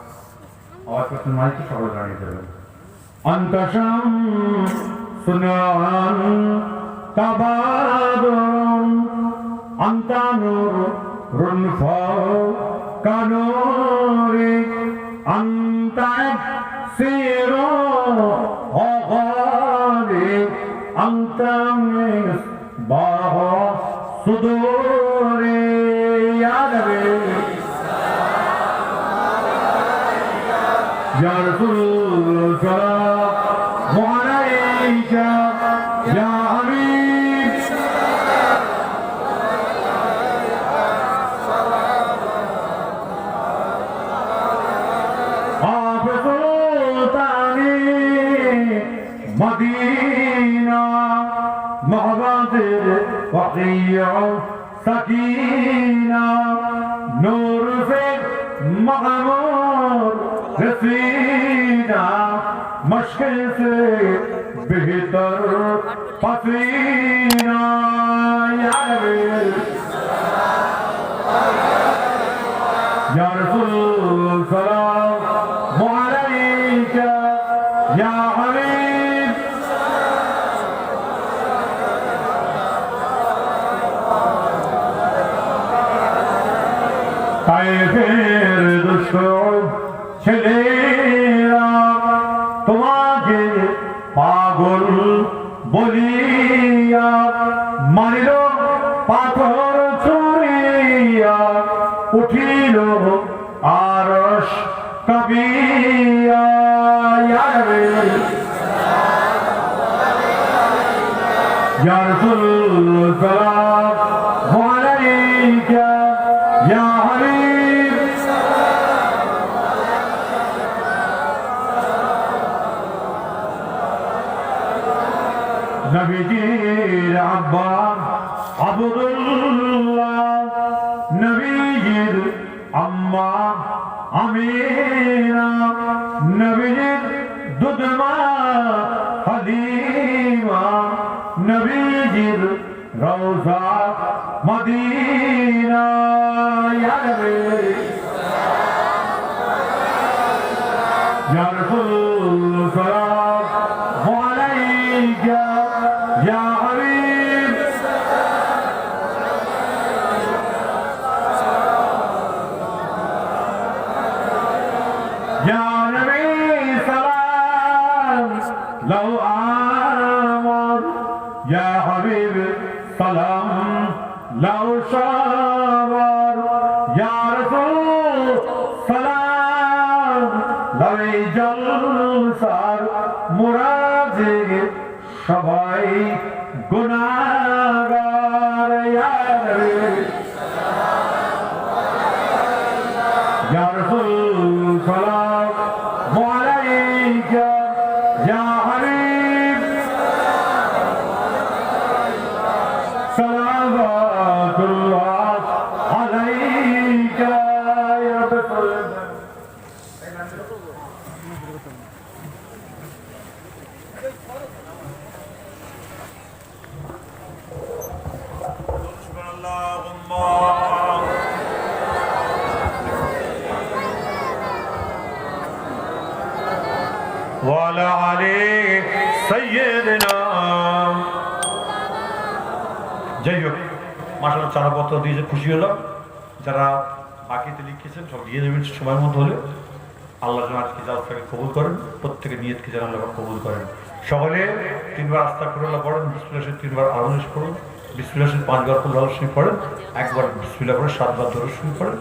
আওয়াজ করছেন মাইকে সবাই দাঁড়িয়ে যাবেন অন্তশম সুনান তাবাদুম আন্তানুর রুনফা কানুরি আন্তাক সিরো অগারি আন্তামিস বাহ সুদূরে ইয়া নবী ইয়া রাসূল সাল্লাল্লাহু আলাইকা ইয়া হাবিব সুলতানি মদিনা মহবাদের وقيع سكينة نور في مغمور رسينا مشکل سے بہتر پسینہ یا نبی یا رسول سلام علیک یا حبیب তায়েফের দুষ্টর ছেলেরা তোমাকে পাগল বলিয়া মারিল পাথর ছুঁড়িয়া উঠিল আরশ কাবিয়া ইয়া নবী ইয়া রাসূল সাল্লাল্লাহু আলাইকা ইয়া হাবিব নবীজির আব্বা আব্দুল্লাহ নবীজির আম্মা আমিনা নবীর দুধমা হালিমা নবীর রওজা মদিনা ইয়া নবী ইয়া রাসূল সালাম আলাইকা ইয়া হাবিব ইয়া নবী সালাম লাউ আমর ইয়া হাবিব সালাম লাউ সাবর ইয়া রাসূল সালাম লাউ জলসার মুরাদে সবাই গুনাহগার ইয়া নবী ইয়া রাসূল সালাম আলাইকা ইয়া হাবিব সালাওয়াতুল্লাহ আলাইকা ইয়া রাসূল ওয়ালা আলি সাইয়্যিদিনা যাই হোক মাশাআল্লাহ চারাপত্র দিয়ে যে খুশি হলাম যারা বাকিতে লিখেছেন সব দিয়ে দেবেন সময় মতো হলে আল্লাহ যেন আজকে জালসাকে কবুল করেন প্রত্যেকের নিয়তকে যেন আল্লাহ কবুল করেন সকলে তিনবার আস্তাগফিরুল্লাহ পড়েন বিসমিল্লাহ শরীফ তিনবার আরবিশ পড়ুন বিসমিল্লাহ শরীফ পাঁচবার কুল আল্লাহু শরীফ পড়েন একবার বিসমিল্লাহ পড়ে সাতবার দরুদ শরীফ পড়েন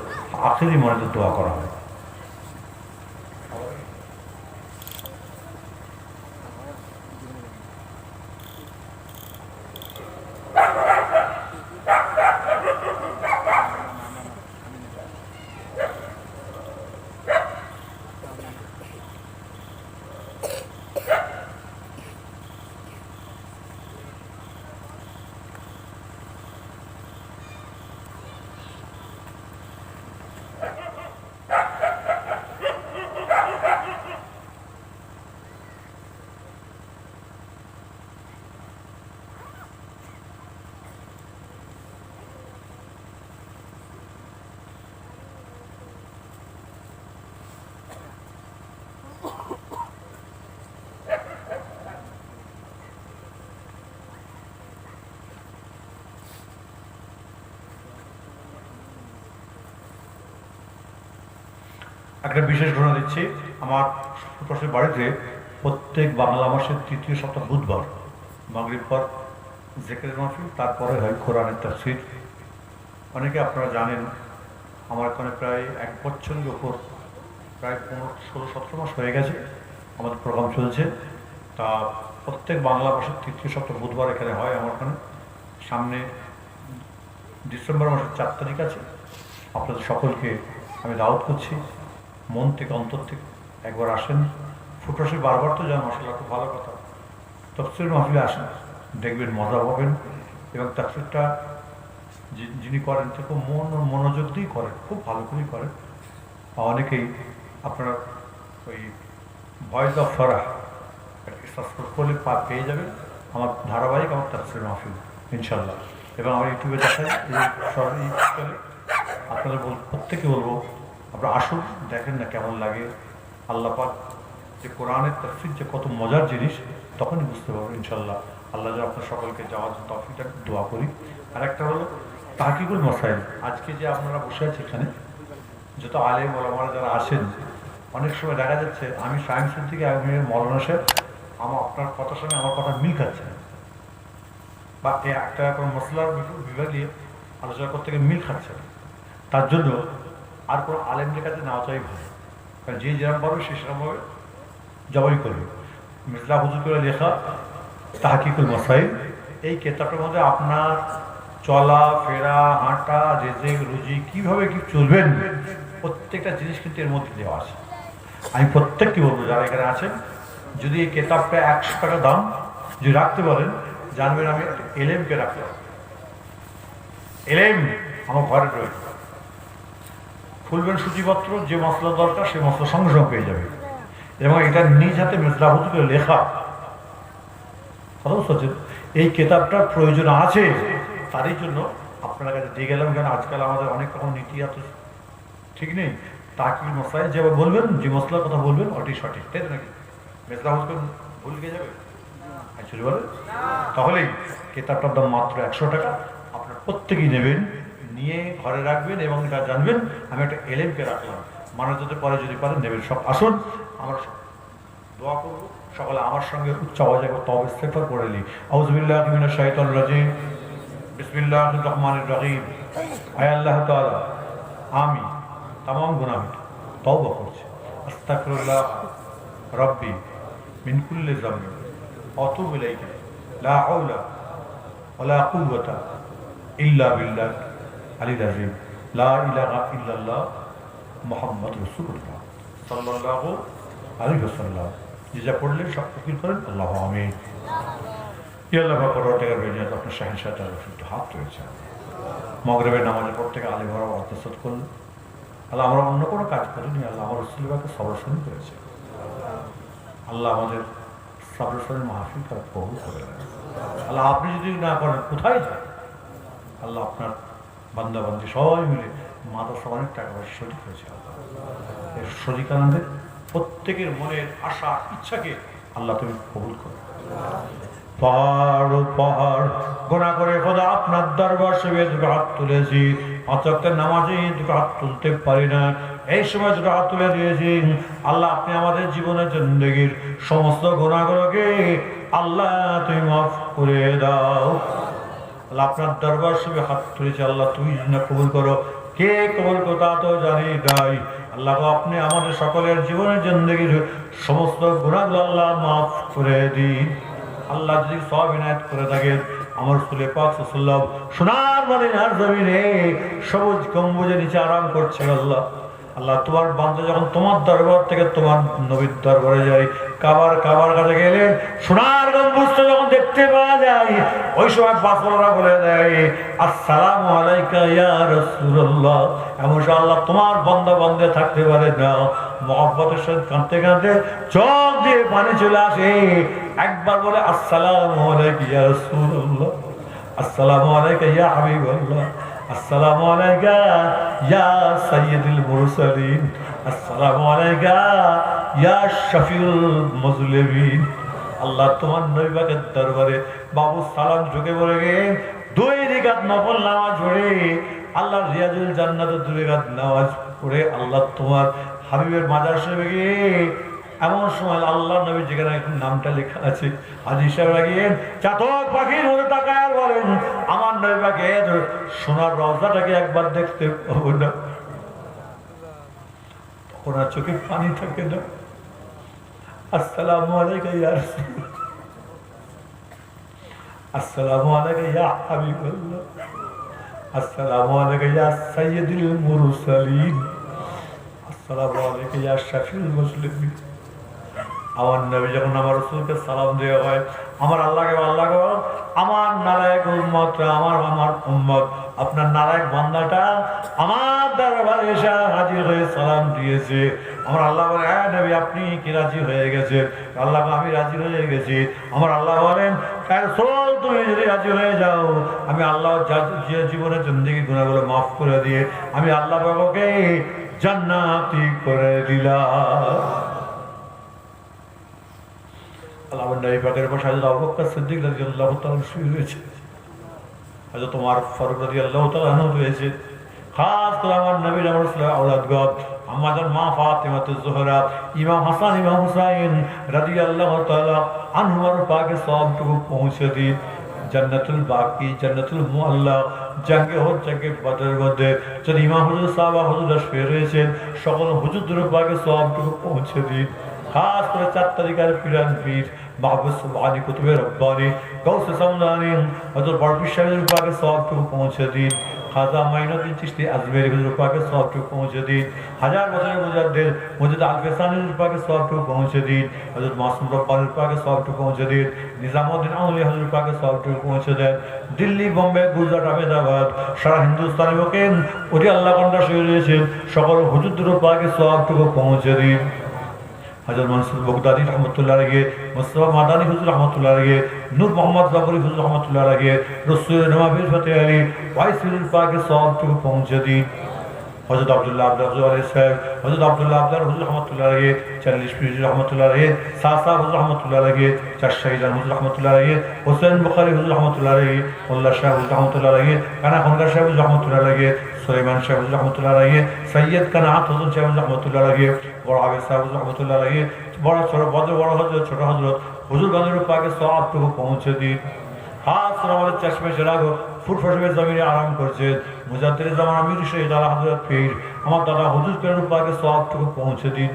আখিরি মনে দোয়া করা হয় একটা বিশেষ ঘটনা দিচ্ছি আমার পাশের বাড়িতে প্রত্যেক বাংলা মাসের তৃতীয় সপ্তাহ বুধবার মাগরিব পর জিকিরের মাহফিল তারপরে হয় কোরআনের তাফসীর অনেকে আপনারা জানেন আমার এখানে প্রায় 1 বছরের উপর প্রায় 16-17 মাস হয়ে গেছে আমাদের প্রোগ্রাম চলছে তা প্রত্যেক বাংলা মাসের তৃতীয় সপ্তাহ বুধবার এখানে হয় আমার এখানে সামনে ডিসেম্বর মাসের 4 তারিখ আছে আপনাদের সকলকে আমি দাওয়াত করছি মন থেকে অন্তর থেকে একবার আসেন ফুটরসে বারবার তো যান মাশাআল্লাহ খুব ভালো কথা তাফসীর মাহফিলে আসেন দেখবেন মজা পাবেন এবং তাফসীরটা যিনি করেন সে খুব মনোযোগ দিয়ে করেন খুব ভালো করেই করেন অনেকেই আপনারা ওই ভয়েস অফ ফরাহ সাবস্ক্রাইব করলে পেয়ে যাবেন আমার ধারাবাহিক আমার তাফসীর মাহফিল ইনশাআল্লাহ এবং আমার ইউটিউবে দেখাই এই আপনাদের প্রত্যেকে বলবো আপনারা আসুন দেখেন না কেমন লাগে আল্লাহ পাক যে কোরআনের তাফসীর যে কত মজার জিনিস তখনই বুঝতে পারবেন ইনশাআল্লাহ আল্লাহ যেন আপনার সকলকে যাওয়ার জন্য তৌফিকটা দোয়া করি আর একটা হলো তাহকিকুল মাসাইল আজকে যে আপনারা বসে আছেন এখানে যত আলেম ওলামারা যারা আসেন অনেক সময় দেখা যাচ্ছে আমি সায়েন্সের থেকে আমি মৌলানা সাহেব আপনার কথার সঙ্গে আমার কথা মিল খাচ্ছে না বা একটা কোনো মশলার বিভাগে আলোচনা করতে গিয়ে মিল খাচ্ছে না তার জন্য আর কোনো আলেমদের কাছে নেওয়া চাই ভালো কারণ যে যেরকম পারবে সে সেরকমভাবে জবাই করবে মির্জা হুজুর করে লেখা তাহকিকুল মাসাইল এই কেতাবটার মধ্যে আপনার চলা ফেরা হাঁটা রেজেক রুজি কীভাবে কি চলবেন প্রত্যেকটা জিনিস কিন্তু এর মধ্যে দেওয়া আছে আমি প্রত্যেককে বলবো যারা এখানে আছেন যদি এই কেতাবটা 100 টাকা দাম যদি রাখতে পারেন জানবেন আমি এলেমকে রাখলাম এলেম আমার ঘরে রয়েছে খুলবেন সূচিপত্র, যে মশলা দরকার সেই মশলা সঙ্গে সঙ্গে পেয়ে যাবে। এবং এটা নিজ হাতে মেজলা হুজুরের লেখা, এই কেতাবটার প্রয়োজন আছে, তারই জন্য আপনার কাছে দিয়ে গেলাম। কেন আজকাল আমাদের অনেক রকম নীতি এত ঠিক নেই। তাকিল মশলায় যে বলবেন, যে মশলার কথা বলবেন ওটি সঠিক, তাই তো নাকি? মেজলা হুজুর ভুল গিয়ে যাবে অ্যাকচুয়ালি বলে। তাহলেই কেতাবটার দাম মাত্র 100 টাকা। আপনার প্রত্যেকেই নেবেন, নিয়ে ঘরে রাখবেন এবং এটা জানবেন আমি একটা এলেমকে রাখলাম, মানুষ যাতে পরে যদি পারেন নেবেন। সব আসুন আমরা দোয়া করব, সকলে আমার সঙ্গে উচ্চ আওয়াজে তওবা ইস্তেগফার করে নিই। আউযু বিল্লাহি মিনাশ শাইতানির রাজিম, বিসমিল্লাহির রহমানির রহিম। আয় আল্লাহ তাআলা, আমি तमाम गुनाह तौबा करছি, আস্তাগফিরুল্লাহ রব্বি মিন কুল্লি যামবি আতুবু ইলাইহি, লা হাওলা ওয়ালা কুওয়াতা ইল্লা বিল্লাহ আলিল আযীম, লা ইলাহা ইল্লাল্লাহ মুহাম্মাদুর রাসূলুল্লাহ সাল্লাল্লাহু আলাইহি ওয়াসাল্লাম। যা পড়লে সব ফকির করেন আল্লাহু আমিন। ইয়া আল্লাহ পরওয়ারদিগার বেনিয়াত আপনার শাহেনশাহ তাআলার একটু হাত রয়েছে। মাগরিবের নামাজের পর থেকে আলী ভরা অর্থসাদ করলেন। আল্লাহ আমরা অন্য কোনো কাজ করিনি, আল্লাহ আমার রসুলবাকে সবরসনী করেছে। আল্লাহ আমাদের সবরসনের মাহফিল তারা কবুল করে নেন। আল্লাহ আপনি যদি না করেন কোথায় যান? আল্লাহ আপনার বান্দাবান্দি সবাই মিলে মাদ্রাসা অনেক টাকা পয়সা শরিক হয়েছে। আল্লাহ এই শরিক আনন্দের প্রত্যেকের মনের আশা ইচ্ছাকে আল্লাহ তুমি কবুল করো। পাহাড় পাহাড় গোনা করে খোদা আপনার দরবার সেবে দুটো হাত তুলেছি, পাঁচকের নামাজে দুটো হাত তুলতে পারি না, এই সময় দুটো হাত তুলে দিয়েছি। আল্লাহ আপনি আমাদের জীবনের জিন্দেগির সমস্ত গোনাগুলোকে আল্লাহ তুমি মাফ করে দাও। আল্লাহ আপনার দরবার সেবে হাত তুলেছি, আল্লাহ তুমি না কবুল করো। কে কবুল করো তা তো জানি নাই। আল্লাহ আপনি আমাদের সকলের জীবনের জিন্দেগির সমস্ত গুনাহগুলো আল্লাহ মাফ করে দিন। আল্লাহ যদি সব ইনায়াত করে থাকেন, আমার রাসূল পাক সাল্লাল্লাহু আলাইহি ওয়াসাল্লাম সোনার মদিনার জমিনে সবুজ গম্বুজের নিচে আরাম করছেন। আল্লাহ আল্লাহ তোমার বান্দা যখন তোমার দরবার থেকে তোমার নবীর দরবারে যায়, কাবার কাছে গেলে সোনার গম্বুজটা যখন দেখতে পাওয়া যায়, ওই সময় পাথররা বলে দেয় আসসালামু আলাইকা ইয়া রাসূলুল্লাহ। এমন আল্লাহ তোমার বান্দা বান্দে থাকতে পারে না, মহব্বতের সাথে কাঁদতে কাঁদতে চোখ দিয়ে পানি চলে আসে। একবার বলে আসসালামু আলাইকা ইয়া রাসূলুল্লাহ, আসসালামু আলাইকা ইয়া হাবিবাল্লাহ, আসসালামু আলাইকা ইয়া সাইয়্যিদুল মুরসালিন, আসসালামু আলাইকা ইয়া শাফিউল মুজলিমিন। আল্লাহ তোমার নবী পাকের দরবারে বাবু সালাম ঝুঁকে পড়ে গে 2 রাকাত নফল নামাজ পড়ে আল্লাহ রিয়াজুল জান্নাতে 2 রাকাত নামাজ পড়ে আল্লাহ তোমার হাবিবের মাজার শরীফে গিয়ে এমন সময় আল্লাহ নবী যেখানে এখন নামটা লেখা আছে হাজী সাহেব লাগিয়ে চাতক পাখির মতো তাকায় আর বলেন আমার নবী পাকের সোনার রওজাটাকে একবার দেখতে পাবো না। তখন আর চোখে পানি থাকে না। আসসালামু আলাইকা ইয়া রাসূলুল্লাহ, আসসালামু আলাইকা ইয়া হাবিবাল্লাহ, আসসালামু আলাইকা ইয়া সাইয়্যিদুল মুরসালিন, আসসালামু আলাইকা ইয়া শাফিউল মুসলিমিন। আমার নবী যখন আমার রাসূলকে সালাম দেওয়া হয়, আমার আল্লাহকে আল্লাহ গো আমার নালায়েক উম্মত, আমার উম্মত আপনার নালায়েক বান্দাটা আমার দরবারে এসে হাজির হয়ে সালাম দিয়েছে। আমার আল্লাহ বলে হ্যাঁ নবী আপনি কি রাজি হয়ে গেছেন? আল্লাহ আমি রাজি হয়ে গেছি। আমার আল্লাহ বলেন রাসূল তুমি যদি রাজি হয়ে যাও, আমি আল্লাহ যে জীবনের জিন্দেগি গুনাহগুলো মাফ করে দিয়ে আমি আল্লাহ বাবাকে জান্নাতি করে দিলাম। আমার নবী পাকের পাশে হযরত আবু বকর সিদ্দিক রাদিয়াল্লাহু তাআলা শুয়ে রয়েছে, হযরত ওমর ফারুক রাদিয়াল্লাহু তাআলা রয়েছে। খাস করে আমার নবীর আমার রাসূলের আওলাদগণ আমাদের মা ফাতিমাতুজ জোহরা, ইমাম হাসান ইমাম হুসাইন রাদিয়াল্লাহু তাআলা আনহুর পাকে সবটুকু পৌঁছে দিন। জান্নাতুল বাকি জান্নাতুল মুআল্লা জঙ্গে জঙ্গে বদরের মধ্যে যদি ইমাম হুজুর সাহাবা হুজুররা শুয়ে রয়েছেন, সকল হুজুরদের পাকে সবটুকু পৌঁছে দিন। খাস করে 4 তারিখের পিরান পীর মাহবুব সুবহানী কুতুবে রব্বানী গৌসে সামদানী হযরত বড়পীর সাহেবের পাকে সবটুকু পৌঁছে দিন। খাজা মাইনুদ্দিন চিশতি আজমেরি হুজুর পাকে সবটুকু পৌঁছে দিন। হাজার বছরের মুজাদ্দিদ মুজাদ্দিদ আল-ফিসানি হুজুর পাকে সবটুকু পৌঁছে দিন। হযরত মাসুম রব্বানি পাকে সবটুকু পৌঁছে দিন। নিজামউদ্দিন আউলিয়া হুজুর পাকে সবটুকু পৌঁছে দেন। দিল্লি, বোম্বে, গুজরাট, আহমেদাবাদ, সারা হিন্দুস্তানে ওকে ওটি আল্লাহ কন্ডা শুয়ে রয়েছেন সকল হুজুরদের পাকে সবটুকু পৌঁছে দিন। হযরত মনসুর বগদাদি রহমতুল্লাহ আলাইহি, মুস্তাফা মাদানী হুজুর রহমতুল্লাহ আলাইহি, নূর মোহাম্মদ জাফরি হুজুর রহমতুল্লাহ আলাইহি, রসুল নওয়াবির ফতেহ আলী ওয়াইসির পাকে সবটুকু পৌঁছে দিন। হযরত আব্দুল্লাহ আবদার হুজুর আলাইহিস সালাম, হযরত আব্দুল্লাহ আবদার হুজুর রহমতুল্লাহ আলাইহি, 40 পীর হুজুর রহমতুল্লাহ আলাইহি, সাসা হুজুর রহমতুল্লাহ আলাইহি, চারশাহিদান হুজুর রহমতুল্লাহ আলাইহি, হোসেন বুখারী হুজুর রহমতুল্লাহ আলাইহি, মোল্লা শাহ হুজুর রহমতুল্লাহ আলাইহি, কানা খনগার সাহেব হুজুর রহমতুল্লাহ আলাইহি, সুলাইমান শাহ হুজুর রহমতুল্লাহ আলাইহি, সৈয়দ কানাত হুজুর সাহেব রহমতুল্লাহ আলাইহি, বড় আবেদ সাহেব হুজুর রহমতুল্লাহ আলাইহি, বড় ছোট বড় হযরত ছোট হযরত হুজুর গানের পাকে সবটুকু পৌঁছে দিন। খাস করে আমাদের চশমে চেরাগ ফুটফাটে জমিনে আরাম করছে মুজাদ্দিদ জামান আমির শহীদ আলা হযরত পীর আমার দাদা হুজুর গানের পাকে সবটুকু পৌঁছে দিন।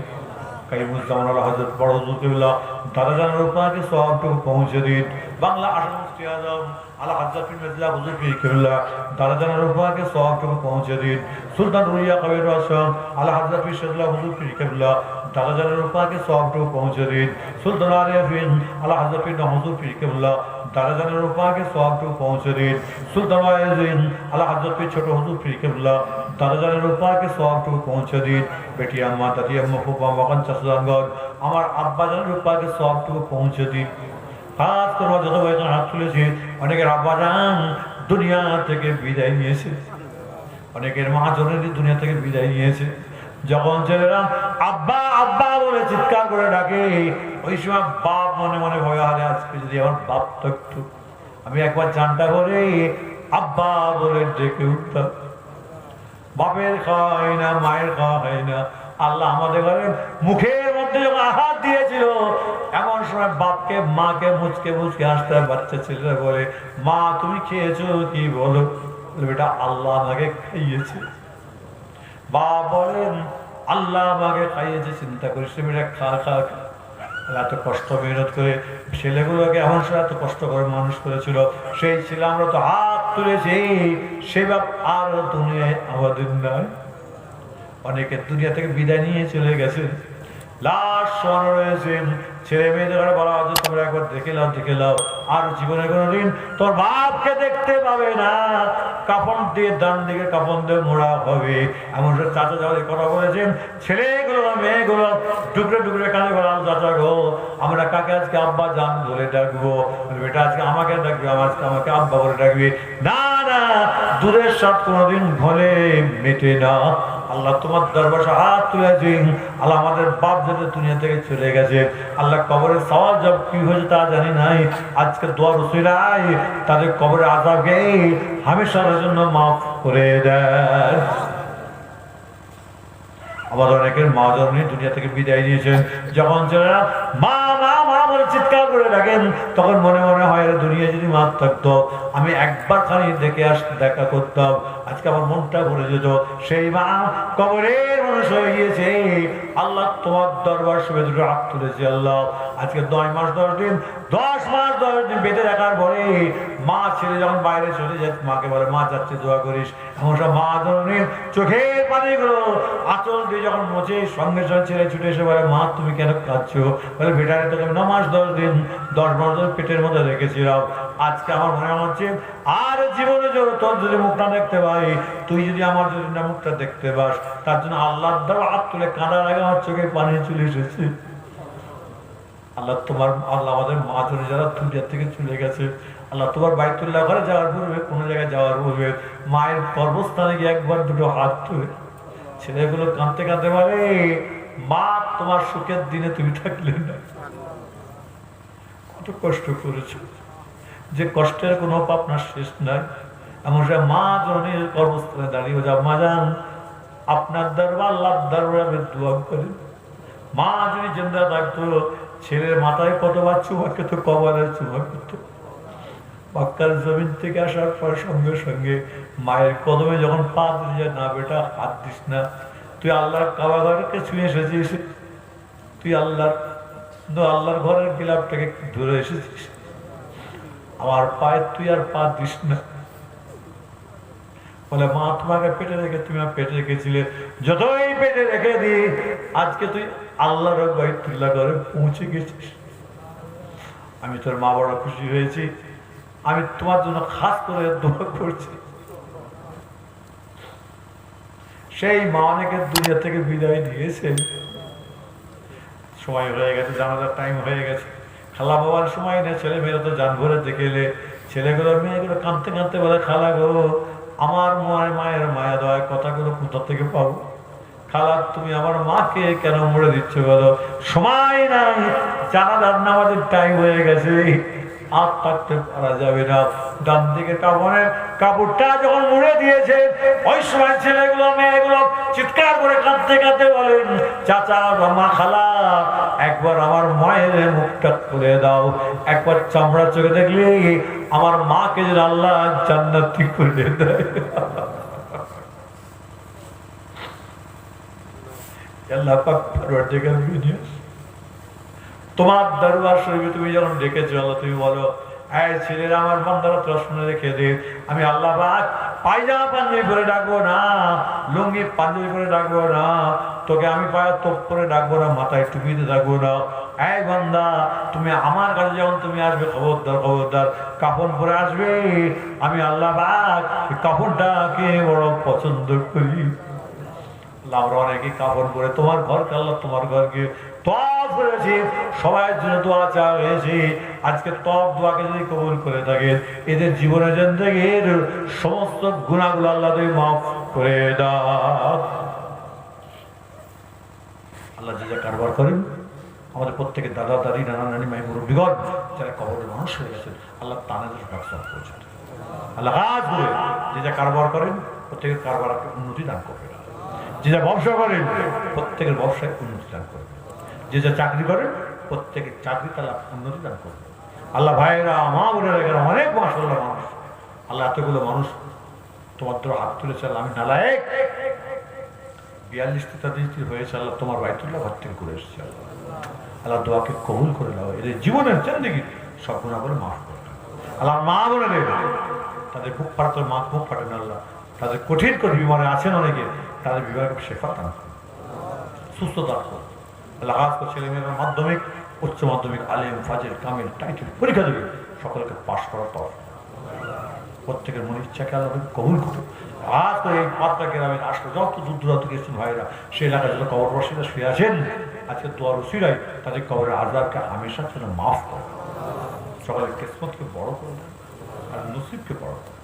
কাইমুজ্জামান আলা হযরত বড় হুজুর কিবলা দাদা জানের পাকে সবটুকু পৌঁছে দিন। বাংলা আশা মুফতি আজম আলা হযরত পীর মির্জা হুজুর পীর কিবলা দাদা জানের পাকে সবটুকু পৌঁছে দিন। সুলতান রুইয়া কবির হাসান আলা হযরত পীর শাহলা হুজুর পীর কিবলা দাদা জানের পাকে সবটুকু পৌঁছে দিন। সুলতান আরিফিন আলা হযরত পীর হুজুর পীর কিবলা দাদা জানের পাকে সবটুকু পৌঁছে দিন। সুলতান ওয়াইজিন আলা হযরত পীর ছোট হুজুর পীর কিবলা দাদা জানের পাকে সবটুকু পৌঁছে দিন। বেটি আম্মা দাদি আম্মা ফুফা মাকান চাচানগর আমার আব্বা জানের পাকে সবটুকু পৌঁছে দিন। খাস করে যত ভাইজান হাত তুলেছে অনেকের আব্বা জান দুনিয়া থেকে বিদায় নিয়েছে, অনেকের মা জননী দুনিয়া থেকে বিদায় নিয়েছে। যখন ছেলেরা আব্বা আব্বা বলে চিৎকার করে ডাকে ওই সময় বাপ মনে মনে ভয় হারে আজকে যদি আমার বাপ থাকতো আমি একবার জানটা করে আব্বা বলে ডেকে উঠতাম। বাপের খাওয়া হয় না, মায়ের খাওয়া হয় না। আল্লাহ আমাদের ঘরে মুখের মধ্যে যখন আঘাত দিয়েছিল এমন সময় বাপকে মাকে মুচকে মুচকে আসতে বাচ্চা ছেলেরা বলে মা তুমি খেয়েছো কি বলো? বেটা আল্লাহ আমাকে খাইয়েছে। বাপ বলেন আল্লাহ আমাকে খাইয়েছে, চিন্তা করিস বেটা খা খা খা। এত কষ্ট মেহনত করে ছেলেগুলোকে এমন সময় এত কষ্ট করে মানুষ করেছিল, সেই ছেলে আমরা তো হাত তুলেছি সে বাপ আর দুনিয়ায় আমাদের নয়। অনেকে দুনিয়া থেকে বিদায় নিয়ে চলে গেছে, লাশ শোয়ানো রয়েছেন। ছেলে মেয়েদের বলা হচ্ছে তোমরা একবার দেখে নাও আর জীবনে কোনোদিন তোর বাপকে দেখতে পাবে না। কাফন দিয়ে ডান দিকে কাফন দিয়ে মোড়া হবে এমন সব চাচা যাওয়ার কথা বলেছেন। ছেলেগুলো মেয়েগুলো টুকরে টুকরে কানে বলাম চাচা গো আমরা কাকে আজকে আব্বা জান বলে ডাকবো? বেটা আজকে আমাকে ডাকবে, আজকে আমাকে আব্বা বলে ডাকবে। না না, দূরের সাথ কোনোদিন ঘরে মেটে না। আল্লাহ তোমার দরবার হাত তুলেছি। আল্লাহ আমাদের বাপ যেতে দুনিয়া থেকে চলে গেছে, আল্লাহ কবরের সওয়াল জব কি হয়েছে তা জানি নাই। আজকে দোয়া রসুলাই তাদের কবরের আযাবকে হামেশার জন্য মাফ করে দেন। আবার অনেকের মা জননী দুনিয়া থেকে বিদায় নিয়েছেন। যখন ছেলেরা মা মা মা বলে চিৎকার করে ডাকেন তখন মনে মনে হয় দুনিয়া যদি মা থাকতো আমি একবার খানি দেখা করতাম, আজকে আমার মনটা ভরে যেত। সেই মা কবরের মানুষ হয়ে গিয়েছে। আল্লাহ তোমার দরবার শুভে দুটো হাত তুলেছে। আল্লাহ আজকে 10 মাস 10 দিন বেঁধে রাখার পরে মা ছেলে যখন বাইরে চলে যায় মাকে বলে মা যাচ্ছে দোয়া করিস। এমন সব মা জননীর চোখের পানিগুলো আঁচল দিয়ে যখন মোচে সঙ্গে সঙ্গে ছেলে ছুটে এসে বলে মা তুমি কেন কাঁদছো? বলে বেটারে তোকে 9 মাস 10 দিন 10 মাস পেটের মধ্যে রেখেছিলাম। আজকে আমার মনে হচ্ছে আর জীবনে তোর যদি মুখটা দেখতে পাই, তুই যদি আমার যদি না মুখটা দেখতে পাস, তার জন্য আল্লাহর দ্বারা হাত তুলে কাঁদার আগে আমার চোখে পানি চলে এসেছে। আল্লাহ আমাদের মা জনী যারা দুনিয়া থেকে চলে গেছে, আল্লাহ তোমার বাইতুল্লাহ ঘরে যাওয়ার পূর্বে কোনো জায়গায় যাওয়ার পূর্বে মায়ের কর্মস্থানে গিয়ে একবার দুটো হাত তুলে ছেলেগুলো কাঁদতে কাঁদতে বলে মা তোমার সুখের দিনে তুমি থাকলে না, কত কষ্ট করেছো, যে কষ্টের কোনো আপনার শেষ নাই। এমন সে মা জননীর কর্মস্থানে দাঁড়িয়ে যা মা যান আপনার দরবার আল্লাহর দরবারে আমি দোয়া করি। মা যদি জিন্দা থাকতো ছেলের মাথায় কতবার চুমা খেত, কবরের চুমা খেত। মক্কার জমিন থেকে আসার পর সঙ্গে সঙ্গে মায়ের কদমে যখন পা দিতে যায়, না বেটা হাত দিস না, তুই আল্লাহর কাবা ঘরকে ছুঁয়ে এসেছিস, তুই আল্লাহর ঘরের গিলাপটাকে ধরে এসেছিস, আমার পায়ে তুই আর পা দিস না। বলে মা তোমাকে পেটে রেখে তুমি আমার পেটে রেখেছিলে, যতই পেটে রেখে দি আজকে তুই আল্লাহর বাইতুল্লাহ ঘরে পৌঁছে গেছিস, আমি তোর মা বড় খুশি হয়েছি, আমি তোমার জন্য খাস করে দোয়া করছি। সেই মা অনেকের দুনিয়া থেকে বিদায় দিয়েছে, সময় হয়ে গেছে, জানাজার টাইম হয়ে গেছে, খালা বাবার সময় নেই, ছেলে মেয়েরা তো জান ভরে দেখেলে, ছেলেগুলো মেয়েগুলো কাঁদতে কাঁদতে বলে খালা গো আমার মায়ের মায়া দেওয়ার কথাগুলো কোথা থেকে পাবো, খালা তুমি আমার মাকে কেন মরে দিচ্ছ বলো, সময় নাই, জানাজার নামাজের টাইম হয়ে গেছে, আর থাকতে পারা যাবে না। ডান দিকে কাপড়ের কাপড়টা যখন মুড়ে দিয়েছে ওই সময় ছেলেগুলো মেয়েগুলো চিৎকার করে কাঁদতে কাঁদতে বলেন চাচা মা খালা একবার আমার মায়ের মুখটা খুলে দাও, একবার চামড়া চোখে দেখলে আমার মাকে যেন আল্লাহ জান্নাতি করে দেয়। আল্লাহ পাক পরওয়ারদিগার বিনিয়াস তোমার দরবার শরীফে তুমি যখন ডেকেছো আল্লাহ তুমি বলো এই ছেলেরা আমার বান্দারা তোরা শুনে রেখে দে, আমি আল্লাহ পাক পায়জামা পাঞ্জাবি পরে ডাকবো না, লুঙ্গি পাঞ্জাবি পরে ডাকবো না, তোকে আমি পায়ে তোপ করে ডাকবো না, মাথায় টুপিতে ডাকবো না, এই বান্দা তুমি আমার কাছে যখন তুমি আসবে খবরদার খবরদার কাফন পরে আসবে, আমি আল্লাহ পাক কাফনটাকে বড় পছন্দ করি। আমরা অনেকে কাপড় পরে তোমার ঘরকে আল্লাহ তোমার ঘরকে তওয়াফ করেছি, সবার জন্য দোয়া চাওয়া হয়েছে, আজকে তওয়াফ দোয়াকে যদি কবুল করে থাকেন এদের জীবনের জিন্দেগীর সমস্ত গুনাহগুলো আল্লাহ তুমি মাফ করে দাও। আল্লাহ যে যা কারবার করেন আমাদের প্রত্যেকের দাদা দাদি নানা নানি মাই মুরব্বীগণ যারা কবরের মানুষ হয়ে গেছেন আল্লাহ তাদের ব্যবসা করছেন, আল্লাহ কাজ করে যে যা কারবার করেন প্রত্যেকের কারবারকে উন্নতি দান করবে, যে যা ব্যবসা করেন প্রত্যেকের ব্যবসায় উন্নতি দান করবে, যে যা চাকরি করেন প্রত্যেকের চাকরি তারা উন্নতি দান করবে। আল্লাহ ভাইয়েরা মা বোনেরা এখানে অনেক মাশাআল্লাহ মানুষ, আল্লাহ এতগুলো মানুষ তোমার দ্বারা হাত তুলেছে, আমি নালায়েক 42 হয়েছে, আল্লাহ তোমার বাইতুল্লাহ ঘর থেকে করে এসেছে, আল্লাহ দোয়াকে কবুল করে দাও, এদের জীবনের জিন্দেগি সব গুনাহ করে মাফ করে দাও। আল্লাহ মা বোনেদের তাদের বুক ফাটাতে মা বুক ফাটেন, আল্লাহ তাদের কঠিন কঠিন বিমারে আছেন অনেকে, তাদের বিভাগে শেফা দান করুন, সুস্থতা করুন। আল্লাহ কাজ করে ছেলে মেয়েরা মাধ্যমিক উচ্চ মাধ্যমিক আলেম ফাজিল কামিল টাইটেল পরীক্ষা দেবে, সকলকে পাশ করার পর প্রত্যেকের মনে ইচ্ছাকে আল্লাহ কবুল করুন। আজ করে এই পাত্রা গ্রামের আসলে যত দূর দূরান্ত গেছেন ভাইরা সে এলাকায় যত কবরবাসীরা শুয়ে আছেন আজকে দোয়ার উসিলায় তাদের কবরের আযাবকে হামেশা যেন মাফ করে, সকলের কিসমতকে বড় করে দেন আর নসিবকে বড় করে।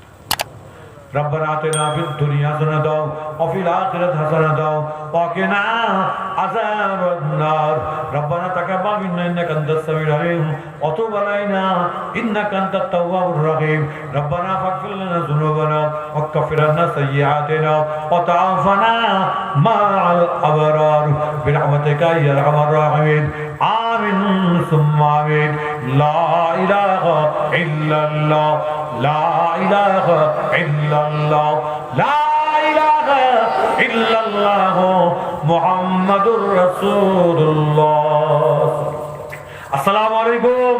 ربنا آتنا في الدنيا حسنة وفي الآخرة حسنة وقنا عذاب النار ربنا تقبل منا إنك أنت السميع العليم وتب علينا إنك أنت التواب الرحيم ربنا فاغفر لنا ذنوبنا وكفر عنا سيئاتنا وتوفنا مع الأبرار برحمتك يا أرحم الراحمين آمين ثم آمين لا إله إلا الله لا إله إلا الله لا إله إلا الله محمد رسول الله السلام عليكم